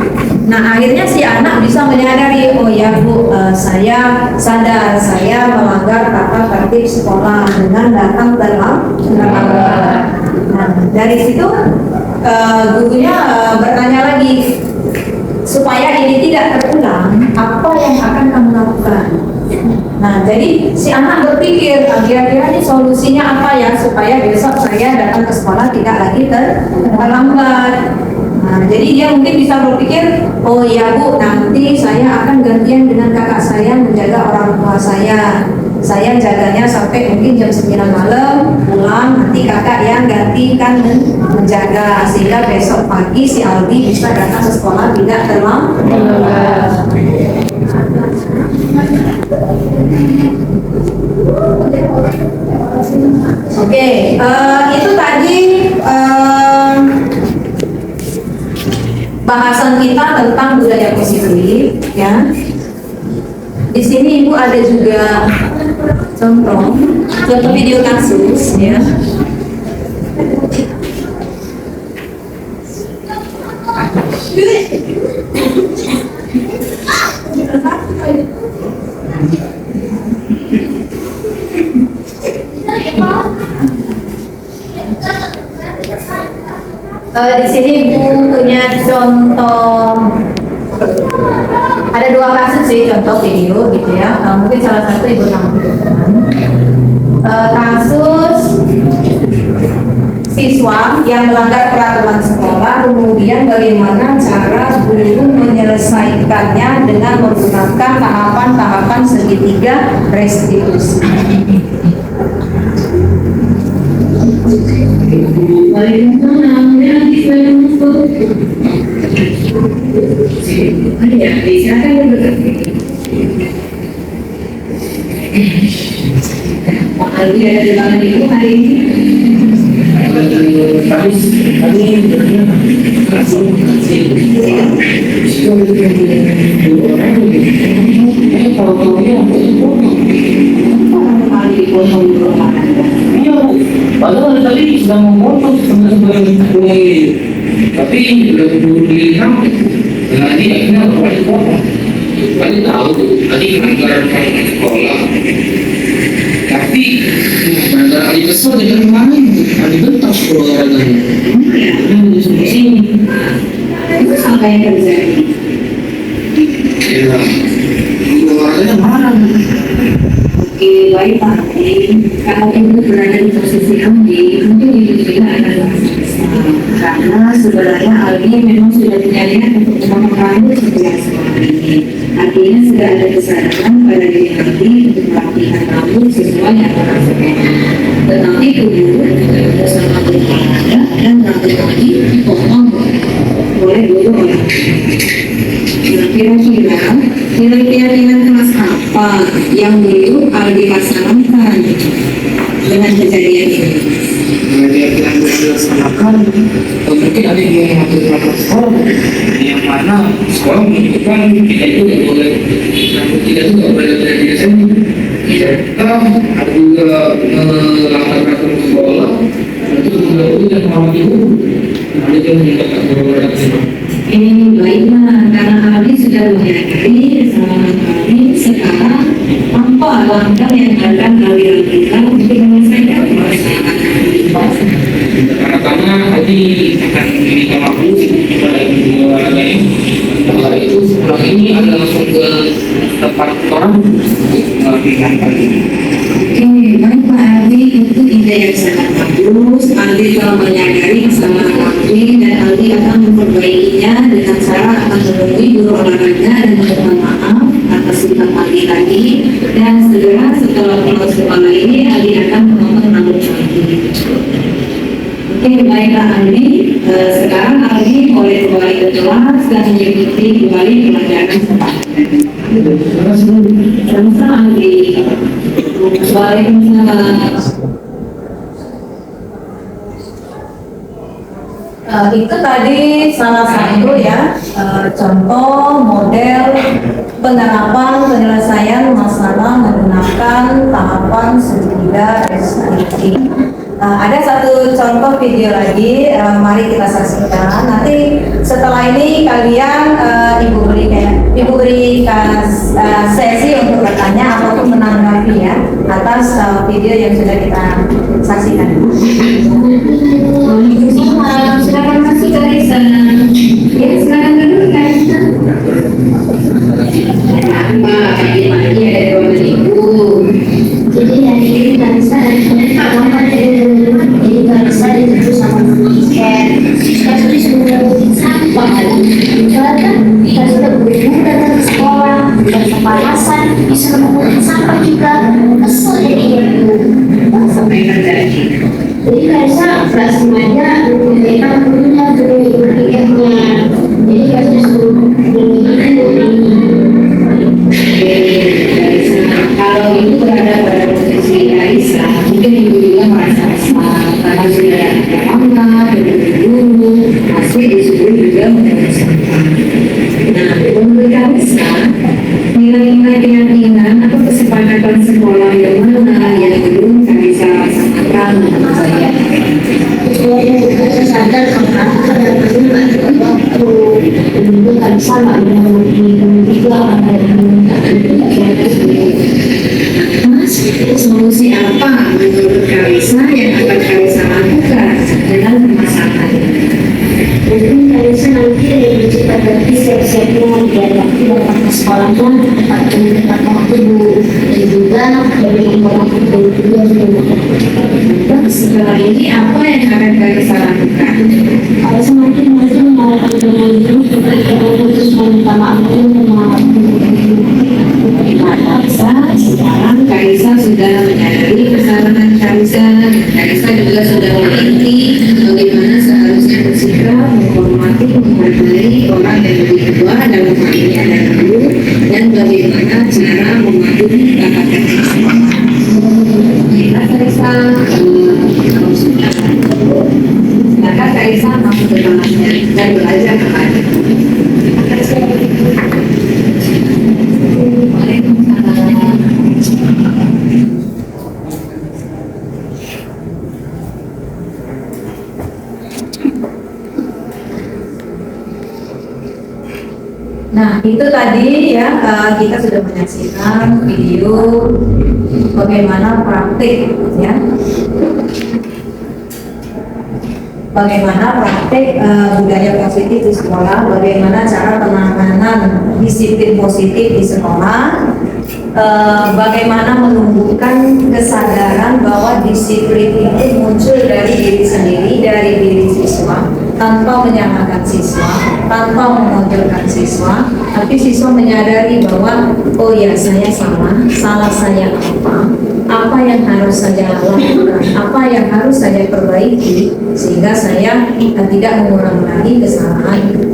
C: Nah akhirnya si anak bisa menyadari, oh ya Bu, saya sadar saya melanggar tata tertib sekolah dengan datang terlambat. Nah dari situ gurunya bertanya lagi, supaya ini tidak terulang, apa yang akan kamu lakukan? Nah, jadi si anak berpikir, kira-kira ini solusinya apa ya supaya besok saya datang ke sekolah tidak lagi terlambat. Nah, jadi dia mungkin bisa berpikir, oh ya Bu, nanti saya akan gantian dengan kakak saya menjaga orang tua saya. Saya jaganya sampai mungkin jam 9 malam, pulang, nanti kakak yang gantikan menjaga, sehingga besok pagi si Aldi bisa datang ke sekolah tidak terlambat. Oke, itu tadi bahasan kita tentang budaya positif, ya. Di sini Ibu ada juga contoh video kasus, ya. Di sini Ibu punya contoh, ada dua kasus sih contoh video gitu ya. Mungkin salah satu Ibu tampilkan kasus siswa yang melanggar peraturan sekolah, kemudian bagaimana cara guru menyelesaikannya dengan menggunakan tahapan-tahapan segitiga restitusi.
D: Aldi ada di dalam Ibu hari ini.
B: Padahal tadi sudah memotong mulai, tapi sudah buru dilihat. Tadi akhirnya balik potong. Tadi tahu, tadi melanggar sekolah. Tapi melanggar kali besar dari mana? Kali bentar sekolah lagi. Yang di sini.
D: Itu apa yang terjadi?
B: Ya, keluarganya mana?
D: Oke, baik Pak Aldi. Kalau Ibu berada di posisi Aldi, mungkin Ibu juga akan merasa karena sebenarnya Aldi memang sudah punya niat untuk memahami situasi ini. Artinya sudah ada kesadaran pada diri Aldi untuk melakukan rambut sesuai yang tersedia. Tetapi Ibu bersama berolahraga dan rambut Aldi dipotong oleh guru olahraga. Kira-kira nilai keyakinan kelas apa yang dulu Aldi pasangan dengan kejadian ini?
B: Dia bilang dilaksanakan, mungkin ada yang mengatur peraturan sekolah, yang mana sekolah menunjukkan kita itu tidak boleh, kita itu tidak boleh biasa. Kita ada juga melanggar peraturan sekolah, itu juga tidak mau itu, ada yang tidak boleh.
D: Ini baiklah karena Aldi sudah menyadari Aldi sekarang apa langkah yang akan Aldi lakukan untuk menyelesaikan masalah.
B: Karena tadi akan diminta maaf kepada ibu lain. Setelah itu setelah ini ada langsung ke tempat orang melakukan tadi.
D: Oke, baik Pak Aldi, itu ide yang sangat bagus. Aldi telah menyadari kesalahan Aldi dan Aldi akan memperbaikinya dengan cara akan menemui guru olahraga dan meminta maaf atas sikap Aldi tadi. Dan segera setelah pulang sekolah ini Aldi akan baiklah Aldi, sekarang Aldi boleh kembali ke kelas dan mengikuti kembali pelajaran sama-sama Aldi. Waalaikumsalam.
C: Itu tadi salah satu ya contoh model penerapan penyelesaian masalah menggunakan tahapan segitiga SIT. Ada satu contoh video lagi, mari kita saksikan. Nanti setelah ini kalian ibu berikan sesi untuk bertanya ataupun menanggapi ya atas video yang sudah kita saksikan.
D: Silakan masuk Karisa. Ya, silakan dulu Karisa. Apa kalimatnya dari ruangan ibu?
E: Jadi hari ini Karisa dan Pak Muhammad jadi Karisa dituju sama tiket. Tapi sudah sampah kan? Karisa berburu datang ke sekolah dan kepanasan bisa mengumpulkan sampah juga. Kesel jadinya ibu.
D: Sampai terjadi.
E: Jadi Karisa nggak sengaja memberikan gurunya guru tiketnya. Jadi Karisa suruh
D: Kalau ibu berada pada posisi Karisa, mungkin ibu juga merasa kesal karena sudah ada amanah, guru, asli disuruh juga menyelesaikan. Nah, menurut Karisa, nilai-nilai keyakinan atau kesepakatan sekolah yang mana yang belum Karisa rasakan menurut saya?
E: Karisa sadar karena waktu dulu Karisa nggak mau juga
D: Mas, solusi apa menurut Karisa yang akan Karisa lakukan dengan permasalahan ini?
E: mungkin Karisa nanti mencipta berarti siap-siapnya biar waktu datang ke sekolahnya tepat waktu Bu, dan juga dari waktu juga
D: Setelah ini apa yang akan Karisa lakukan?
E: Karisa mungkin mau ketemu dulu terus meminta maaf sama
D: Karisa, sekarang Karisa sudah menyadari kesalahan Karisa. Karisa juga sudah mengerti bagaimana seharusnya bersikap, menghormati, menghargai orang yang lebih tua dalam hal ini adalah guru, dan bagaimana cara mematuhi kata-kata siswa. Baiklah Karisa, kalau sudah silakan Karisa masuk ke kelasnya dan belajar kembali.
C: Nah, itu tadi ya kita sudah menyaksikan video bagaimana praktik ya. Bagaimana praktik budaya positif di sekolah, bagaimana cara penanganan disiplin positif di sekolah, bagaimana menumbuhkan kesadaran bahwa disiplin itu muncul dari diri sendiri, dari diri siswa, tanpa menyalahkan siswa, tanpa mengontrolkan siswa, tapi siswa menyadari bahwa oh ya saya salah saya apa yang harus saya lakukan, apa yang harus saya perbaiki sehingga saya tidak mengulangi lagi kesalahan itu.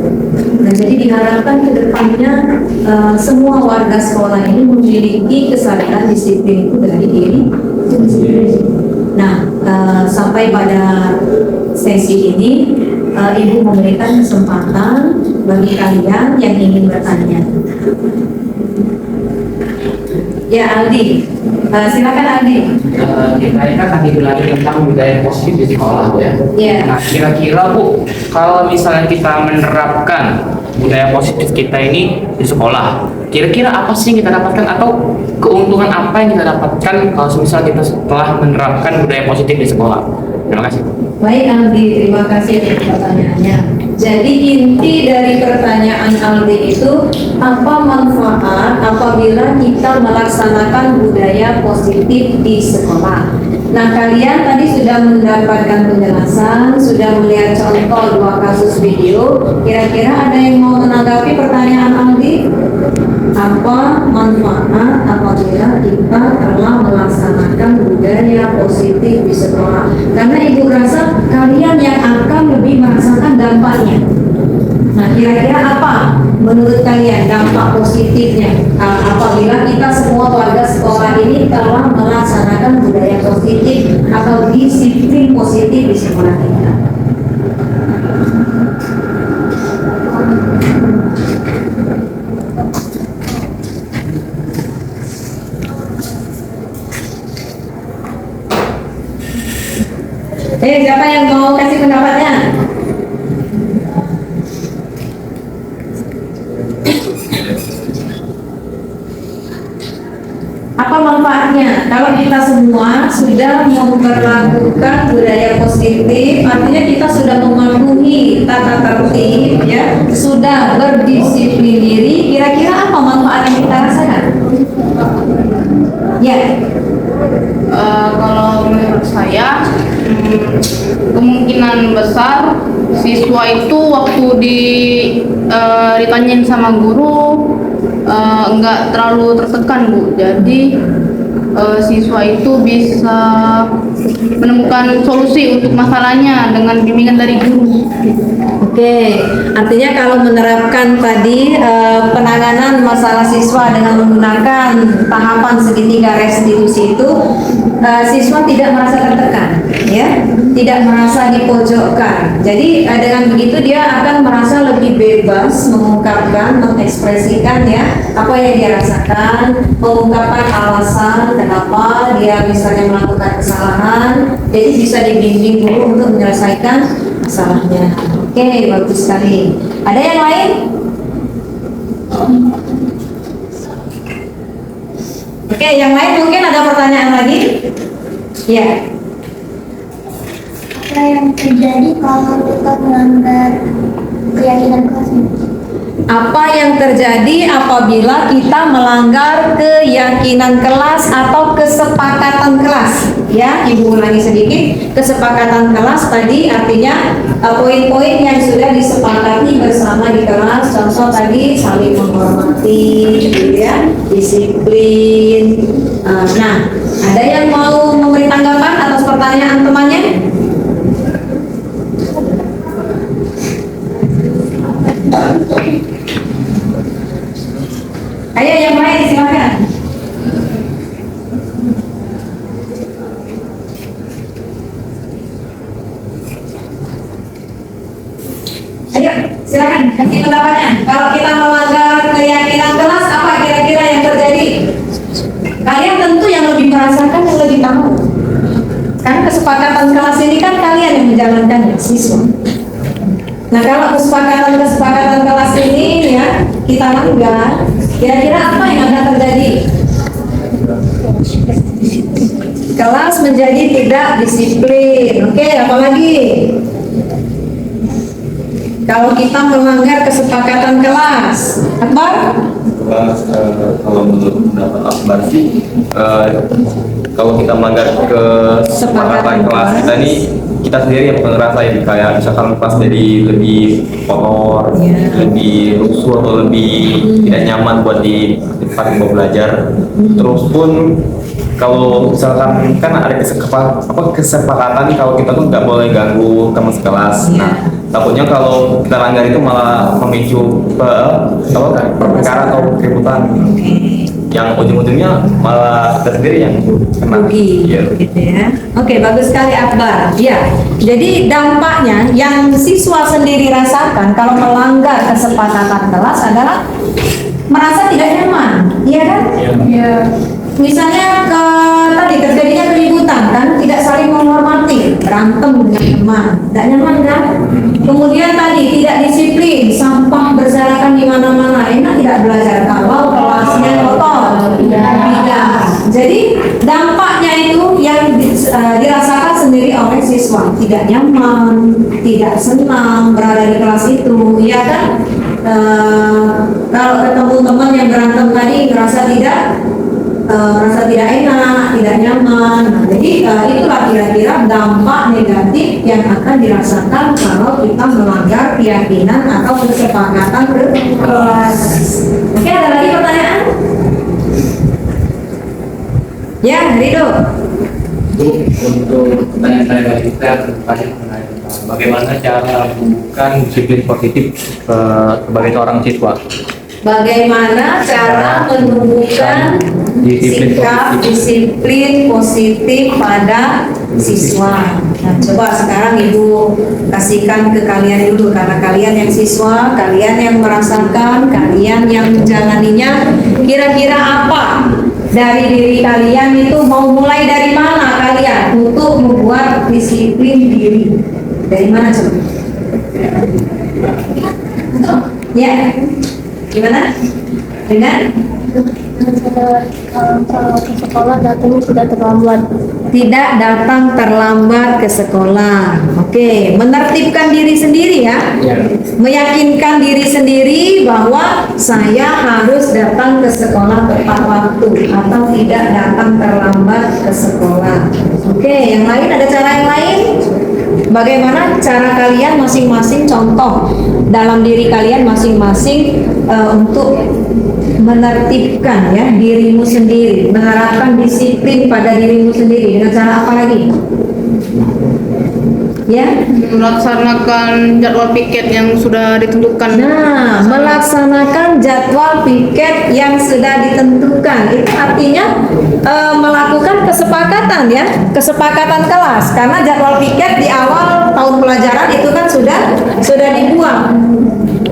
C: Nah, jadi diharapkan ke depannya semua warga sekolah ini memiliki kesadaran disiplin itu dari diri sendiri. Nah, sampai pada sesi ini Ibu memberikan kesempatan bagi kalian yang ingin bertanya. Ya Aldi, silakan Aldi.
B: Kita kan tadi belajar tentang budaya positif di sekolah, Bu ya.
C: Iya.
B: Nah, kira-kira Bu, kalau misalnya kita menerapkan budaya positif kita ini di sekolah, kira-kira apa sih yang kita dapatkan atau keuntungan apa yang kita dapatkan kalau misalnya kita setelah menerapkan budaya positif di sekolah? Terima kasih.
C: Baik Aldi, terima kasih atas pertanyaannya. Jadi inti dari pertanyaan Aldi itu apa manfaat apabila kita melaksanakan budaya positif di sekolah? Nah, kalian tadi sudah mendapatkan penjelasan, sudah melihat contoh 2 kasus video. Kira-kira ada yang mau menanggapi pertanyaan Aldi? Apa manfaat apabila kita telah melaksanakan budaya positif di sekolah? Karena Ibu rasa kalian yang kira-kira apa menurut kalian dampak positifnya apabila kita semua warga sekolah ini telah melaksanakan budaya positif atau disiplin positif di sekolah kita? Siapa yang mau kasih pendapatnya? Apa manfaatnya? Kalau kita semua sudah memperlakukan budaya positif, artinya kita sudah mematuhi tata tertib, ya, sudah berdisiplin diri. Kira-kira apa manfaat yang kita rasakan? Ya.
I: Kalau menurut saya kemungkinan besar siswa itu waktu ditanyain sama guru enggak terlalu tertekan, Bu. Jadi siswa itu bisa menemukan solusi untuk masalahnya dengan bimbingan dari guru.
C: Oke, artinya kalau menerapkan tadi penanganan masalah siswa dengan menggunakan tahapan segitiga restitusi itu, siswa tidak merasa tertekan, ya, tidak merasa dipojokkan. Jadi dengan begitu dia akan merasa lebih bebas mengungkapkan, mengekspresikan, ya, apa yang dia rasakan, mengungkapkan alasan kenapa dia misalnya melakukan kesalahan. Jadi bisa dibimbing guru untuk menyelesaikan masalahnya. Oke, bagus sekali. Ada yang lain? Oke, yang lain mungkin ada pertanyaan lagi? Ya.
E: Apa yang terjadi kalau kita melanggar keyakinan kelas?
C: Apa yang terjadi apabila kita melanggar keyakinan kelas atau kesepakatan kelas? Ya, Ibu ulangi sedikit. Kesepakatan kelas tadi artinya poin-poin yang sudah disepakati bersama di kelas. Contoh tadi saling menghormati, gitu ya, disiplin. Nah, ada yang mau memberi tanggapan atas pertanyaan temannya? Ayo yang lain silakan. Ayo silakan kasih pendapatnya. Kalau kita melanggar keyakinan kelas, apa kira-kira yang terjadi? Kalian tentu yang lebih merasakan, yang lebih tahu. Karena kesepakatan kelas ini kan kalian yang menjalankannya, siswa. Nah, kalau kesepakatan kelas ini, ya, kita langgar, kira-kira apa yang akan terjadi? Kelas menjadi tidak disiplin. Oke, apa lagi? Kalau kita melanggar kesepakatan kelas, Akbar?
J: Kalau menurut pendapat Akbar sih, kalau kita melanggar kesepakatan kelas kita ini, kita sendiri yang ngerasain, kayak misalkan kelas jadi lebih kotor, lebih rusuh atau lebih tidak nyaman buat di tempat mau belajar. Terus pun kalau misalkan kan ada kesepakatan kalau kita tuh nggak boleh ganggu teman sekelas. Nah, takutnya kalau kita langgar itu malah memicu perkara atau keributan yang ujung-ujungnya malah kita sendiri yang kena.
C: Rugi, gitu ya. Oke, bagus sekali Akbar. Ya, jadi dampaknya yang siswa sendiri rasakan kalau melanggar kesepakatan kelas adalah merasa tidak nyaman, iya kan? Iya. Misalnya tadi terjadinya keributan kan, tidak saling menghormati, berantem dengan teman, tidak nyaman kan? Kemudian tadi tidak disiplin, sampah berserakan di mana-mana, enak tidak belajar kalau kelasnya kotor, tidak. Jadi dampaknya itu yang dirasakan sendiri oleh siswa, tidak nyaman, tidak senang berada di kelas itu, ya kan? Kalau ketemu teman yang berantem tadi merasa tidak enak, tidak nyaman. Nah, jadi itulah kira-kira dampak negatif yang akan dirasakan kalau kita melanggar keyakinan atau kesepakatan berkelas. Oke, ada lagi pertanyaan? Ya, Rido.
B: Untuk pertanyaan saya dari kita terkait mengenai
H: Bagaimana cara bukan disiplin positif sebagai seorang siswa?
C: Bagaimana cara menumbuhkan sikap disiplin positif pada siswa? Nah, coba sekarang Ibu kasihkan ke kalian dulu, karena kalian yang siswa, kalian yang merasakan, kalian yang menjalaninya. Kira-kira apa dari diri kalian itu mau mulai dari mana kalian untuk membuat disiplin diri? Dari mana coba? Ya. Gimana? Dengan
E: kalau ke sekolah datangnya sudah terlambat.
C: tidak datang terlambat ke sekolah. Oke, menertibkan diri sendiri ya. Meyakinkan diri sendiri bahwa saya harus datang ke sekolah tepat waktu atau tidak datang terlambat ke sekolah. Oke, yang lain ada cara yang lain? Bagaimana cara kalian masing-masing, contoh dalam diri kalian masing-masing untuk menertibkan ya dirimu sendiri, menerapkan disiplin pada dirimu sendiri dengan cara apa lagi? Ya,
I: Melaksanakan jadwal piket yang sudah ditentukan.
C: nah, melaksanakan jadwal piket yang sudah ditentukan itu artinya melakukan kesepakatan ya, kesepakatan kelas, karena jadwal piket di awal tahun pelajaran itu kan sudah dibuang.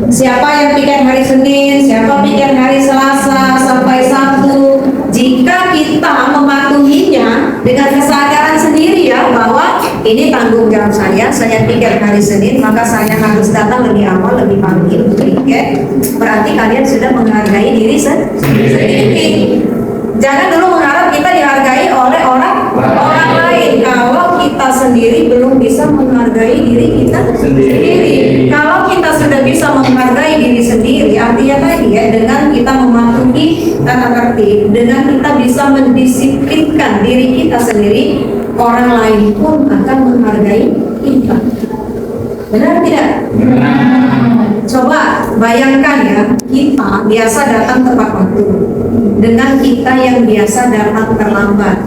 C: Siapa yang piket hari Senin, siapa piket hari Selasa sampai Sabtu. Jika kita mematuhinya dengan kesadaran sendiri ya bahwa ini tanggung jawab saya piket hari Senin, maka saya harus datang lebih awal, lebih pagi untuk piket. Berarti kalian sudah menghargai diri sendiri. Jangan dulu mengharap kita dihargai oleh orang lain kalau kita sendiri belum bisa menghargai diri kita sendiri. Kalau kita sudah bisa menghargai diri sendiri, artinya tadi ya, dengan kita mematuhi tata tertib, dengan kita bisa mendisiplinkan diri kita sendiri, orang lain pun akan menghargai kita. Benar tidak? Coba bayangkan ya, kita biasa datang tepat waktu dengan kita yang biasa datang terlambat.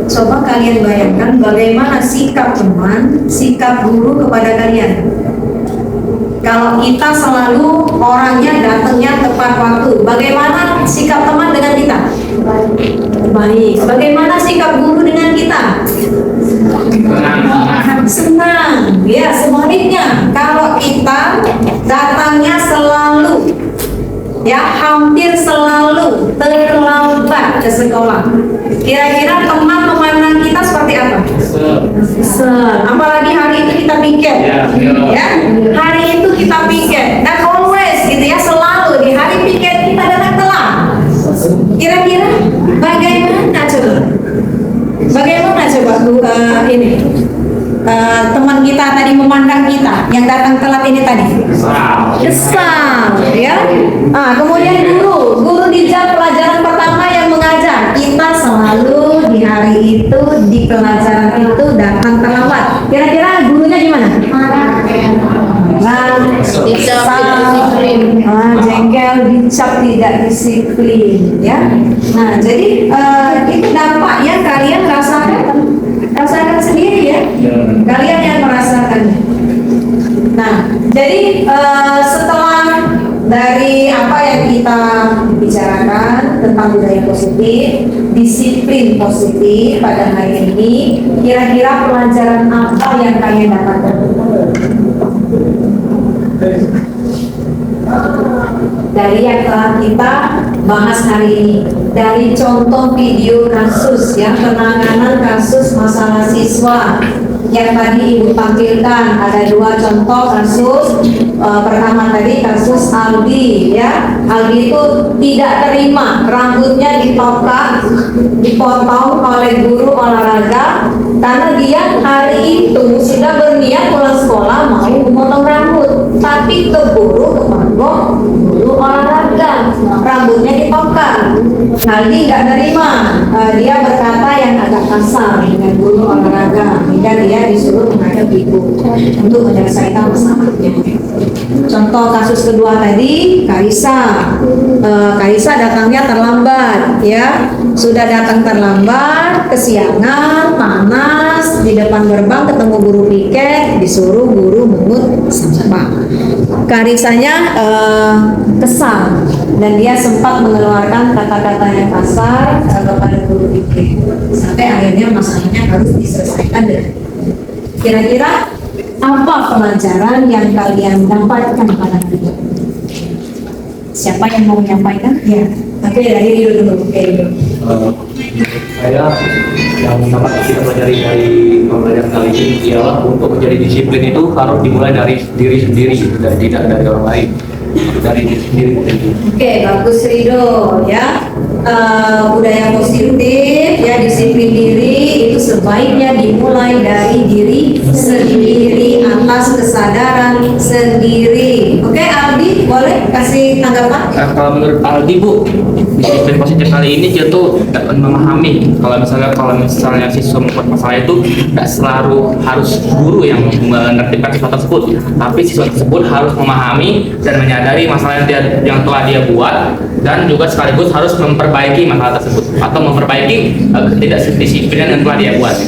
C: Coba kalian bayangkan bagaimana sikap teman, sikap guru kepada kalian. Kalau kita selalu orangnya datangnya tepat waktu, bagaimana sikap teman dengan kita? Baik. Bagaimana sikap guru dengan kita? Senang. Ya, sebaliknya kalau kita datangnya selalu, ya hampir selalu terlambat ke sekolah, kira-kira teman memandang kita seperti apa? Apalagi hari itu kita piket, ya hari itu kita piket, dan always gitu ya, selalu di hari piket kita datang telat. Kira-kira bagaimana coba? Bagaimana coba ini teman kita tadi memandang kita yang datang telat ini tadi? Kesal, ya. Kemudian guru di jam pelajaran pertama yang mengajar, kita selalu di hari itu, di pelajaran itu datang terlambat. Kira-kira gurunya gimana? Jengkel, dicap, tidak disiplin, ya. Nah, jadi itu dampak yang kalian rasakan sendiri ya. Kalian yang merasakan. Nah, jadi setelah dari apa yang kita bicarakan tentang budaya positif, disiplin positif pada hari ini, kira-kira pelajaran apa yang kalian dapatkan? Dari yang telah kita bahas hari ini, dari contoh video kasus ya, penanganan kasus masalah siswa yang tadi Ibu tampilkan, ada 2 contoh kasus. Pertama tadi kasus Aldi ya, Aldi itu tidak terima rambutnya dipotong oleh guru olahraga karena dia hari itu sudah berniat pulang sekolah mau memotong rambut, tapi keburu kemanggok guru olahraga, rambutnya dipotong. Aldi nggak terima, dia berkata yang agak kasar dengan guru olahraga, hingga dia disuruh menghadap ibu untuk menyelesaikan masalahnya. Contoh kasus kedua tadi, Kaisa datangnya terlambat ya, sudah datang terlambat, kesiangan, panas, di depan gerbang ketemu guru piket, disuruh guru mengut sampah. Karisanya kesal dan dia sempat mengeluarkan kata-kata yang kasar kepada guru itu. Sampai akhirnya masalahnya harus diselesaikan dengan kira-kira apa pelajaran yang kalian dapatkan pada hari ini? Siapa yang mau menyampaikan? Ya, tapi dari dulu. Oke,
H: Saya yang dapat kita pelajari dari pembelajaran kali ini ialah untuk menjadi disiplin itu harus dimulai dari diri sendiri dan tidak dari orang lain, dari diri sendiri.
C: Oke, bagus Rido ya. Budaya positif ya, disiplin diri itu sebaiknya dimulai dari diri sendiri atas kesadaran sendiri. Oke, Aldi boleh kasih tanggapan?
B: Kalau menurut Aldi Bu, disiplin positif kali ini dia tuh dapat memahami kalau misalnya siswa membuat masalah itu tidak selalu harus guru yang menertibkan siswa tersebut, tapi siswa tersebut harus memahami dan menyadari masalah yang telah dia buat dan juga sekaligus harus memperbaiki masalah tersebut atau memperbaiki ketidakdisiplinan yang telah dia buat.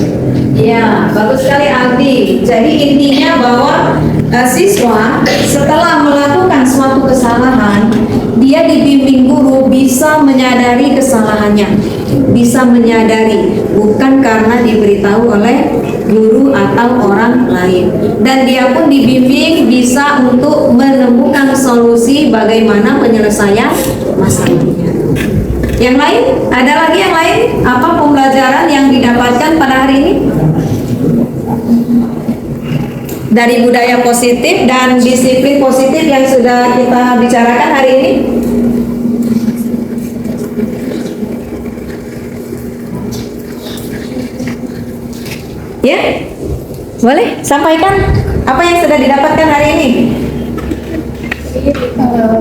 C: Ya, bagus sekali Aldi. Jadi intinya bahwa siswa setelah melakukan suatu kesalahan, dia dibimbing guru bisa menyadari kesalahannya, bisa menyadari bukan karena diberitahu oleh guru atau orang lain, dan dia pun dibimbing bisa untuk menemukan solusi bagaimana penyelesaian masalahnya. Yang lain? Ada lagi yang lain? Apa pembelajaran yang didapatkan pada hari ini? Dari budaya positif dan disiplin positif yang sudah kita bicarakan hari ini? Ya? Boleh? Sampaikan apa yang sudah didapatkan hari ini?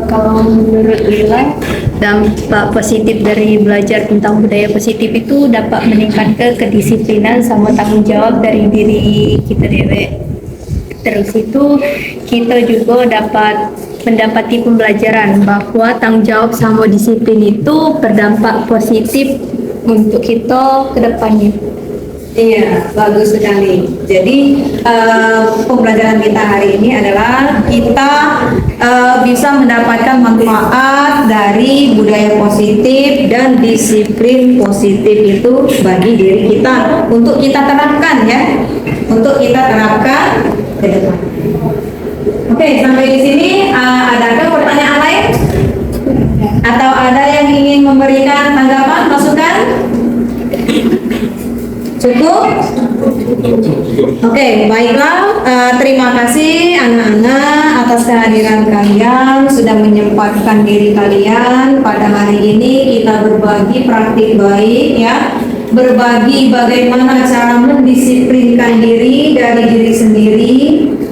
I: Kalau menurut Lila, dampak positif dari belajar tentang budaya positif itu dapat meningkatkan kedisiplinan sama tanggung jawab dari diri kita dewek. Terus itu kita juga dapat mendapati pembelajaran bahwa tanggung jawab sama disiplin itu berdampak positif untuk kita ke depannya.
C: Iya, bagus sekali. Jadi pembelajaran kita hari ini adalah kita bisa mendapatkan manfaat dari budaya positif dan disiplin positif itu bagi diri kita untuk kita terapkan ya, untuk kita terapkan ke depan. Oke, sampai di sini adakah pertanyaan lain? Atau ada yang ingin memberikan tanggapan, masukan? Cukup? Oke, baiklah. Terima kasih anak-anak atas kehadiran kalian, sudah menyempatkan diri kalian pada hari ini. Kita berbagi praktik baik ya, berbagi bagaimana cara mendisiplinkan diri dari diri sendiri,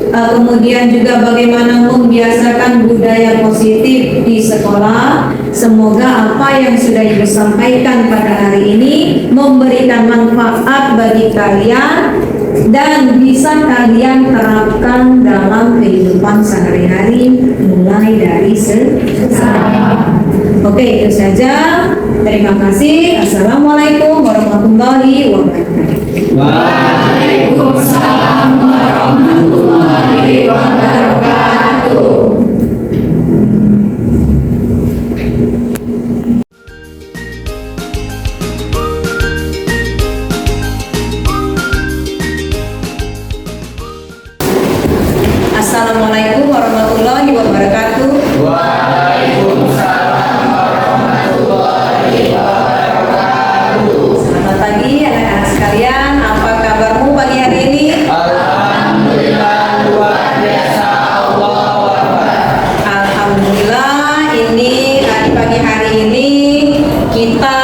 C: kemudian juga bagaimana membiasakan budaya positif di sekolah. Semoga apa yang sudah disampaikan pada hari ini memberikan manfaat bagi kalian dan bisa kalian terapkan dalam kehidupan sehari-hari mulai dari sekarang. Oke, itu saja. Terima kasih. Assalamualaikum warahmatullahi wabarakatuh.
B: Waalaikumsalam warahmatullahi wabarakatuh.
C: Assalamualaikum warahmatullahi wabarakatuh.
B: Waalaikumsalam warahmatullahi wabarakatuh.
C: Selamat pagi anak-anak sekalian. Apa kabarmu pagi hari ini?
B: Alhamdulillah, luar biasa. Allahu Akbar.
C: Alhamdulillah, ini pagi hari ini kita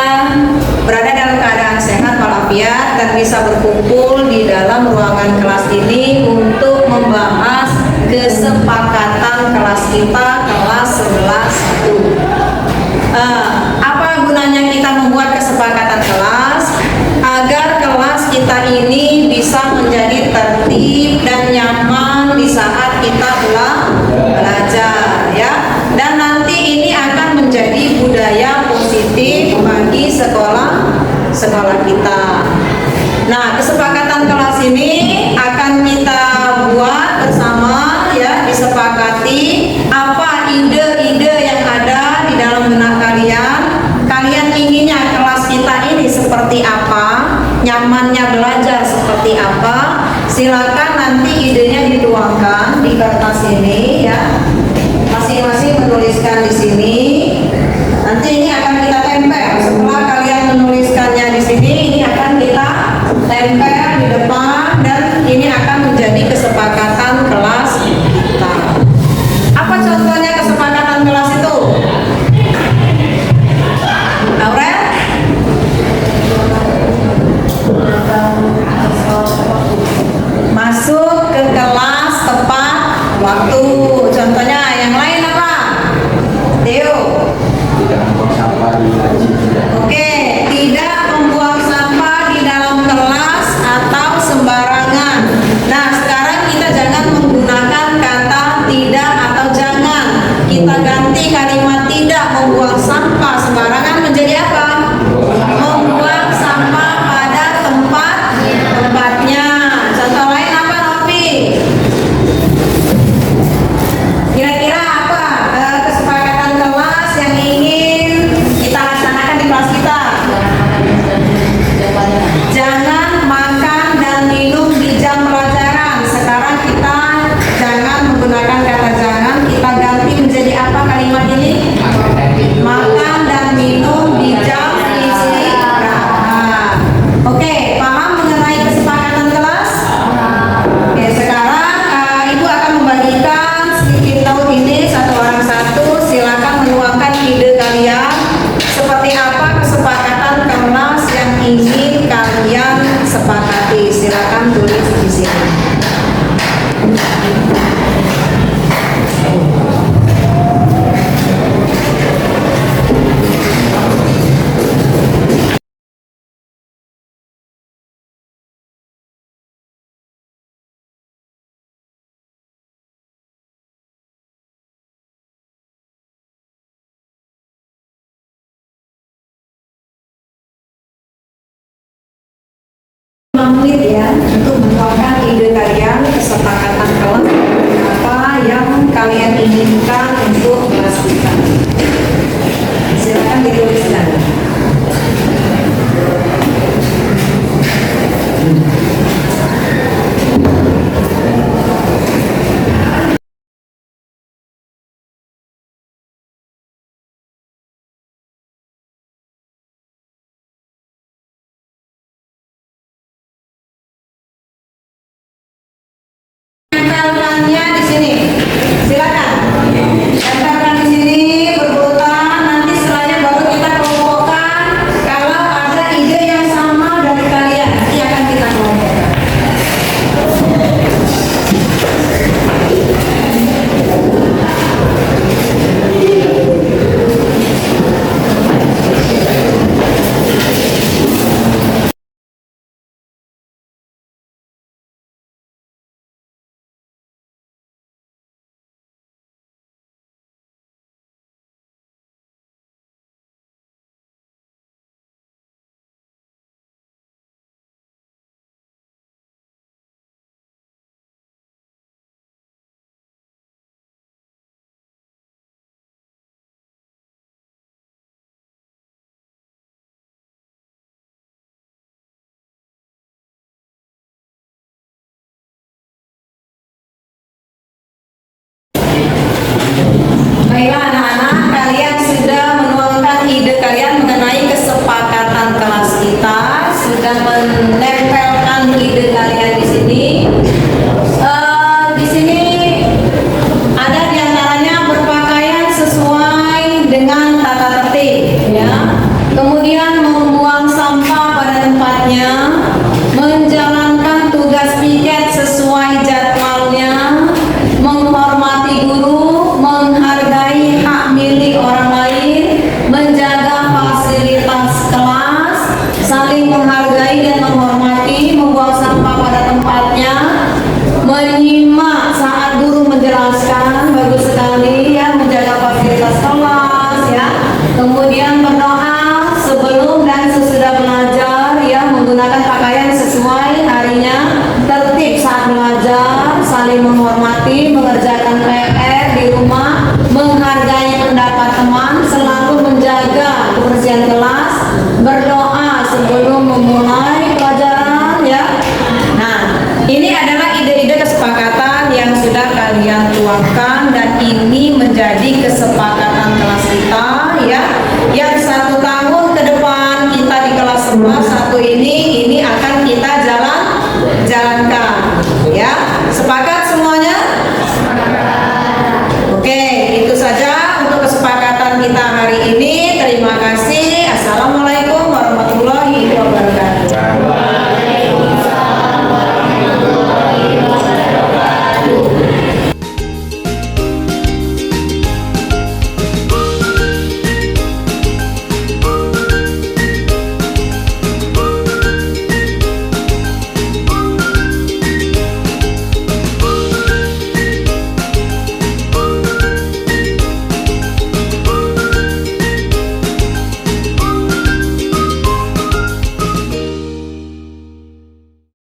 C: berada dalam keadaan sehat walafiat dan bisa berkumpul di dalam ruangan kelas ini untuk membahas kesepakatan kelas kita, kelas 11-1. Apa gunanya kita membuat kesepakatan kelas? Agar kelas kita ini bisa menjadi tertib dan nyaman di saat kita belajar ya. Dan nanti ini akan menjadi budaya positif bagi sekolah kita. Nah, kesepakatan kelas ini akan kita buat sepakati apa ide-ide yang ada di dalam benak kalian. Kalian inginnya kelas kita ini seperti apa, nyamannya belajar seperti apa. Silakan nanti idenya dituangkan di kertas ini ya. Masing-masing menuliskan di sini. Nanti ini akan kita tempel. Setelah kalian menuliskannya di sini, ini akan kita tempel di depan dan ini akan menjadi kesepakatan kelas kita. Apa contohnya kesepakatan kelas itu? Aurel? Masuk ke kelas tepat waktu. Contohnya yang lain apa? Theo. Oke, tidak membuang sampah di dalam kelas atau sembarangan. Nah, sekarang kita jangan menggunakan kata tidak atau jangan. Kita ganti kalimat tidak membuang sampah sembarangan menjadi apa? Membuang sampah pada tempatnya. Contoh lain apa, Novi? Kira-kira apa kesepakatan kelas yang ingin kita laksanakan di kelas kita? Jangan makan dan minum di jam pelajaran. Sekarang kita jangan menggunakan kata jangan, kita ganti menjadi apa kalimat ini? Makan dan minum di jam istirahat. Oke, paham mengenai kesepakatan kelas? Oke, sekarang Ibu akan membagikan sedikit note ini satu orang satu. Silakan menuangkan ide kalian. Seperti apa kesepakatan kelas yang ingin kalian sepakati? Silakan tulis di sini. Menit ya untuk menuangkan ide kalian, kesepakatan kelas apa yang kalian inginkan untuk kelas kita. Silakan dituliskan. Tempelkannya di sini. Silakan. Tempelkan di sini berurutan. Nanti setelahnya baru kita kelompokkan. Kalau ada ide yang sama dari kalian, nanti akan kita kelompokkan. Baiklah anak-anak, kalian sudah menuangkan ide kalian mengenai kesepakatan kelas kita, sudah menempelkan ide kalian di sini. Di sini ada diantaranya berpakaian sesuai dengan tata tertib, ya. Kemudian membuang sampah pada tempatnya, menjalankan tugas piket sesuai jadwalnya, menghormati guru, menghargai hak milik orang lain, menjaga fasilitas kelas, saling menghargai dan menghormati, membuang sampah pada tempatnya, menyimak saat guru menjelaskan, bagus sekali ya, menjaga fasilitas kelas ya. Kemudian berdoa sebelum dan sesudah belajar ya, menggunakan pakaian sesuai harinya, tertib saat belajar, saling menghormati, mengerjakan PR perjuangkan dan ini menjadi kesepakatan kelas kita ya. Yang 1 tahun ke depan kita di kelas 11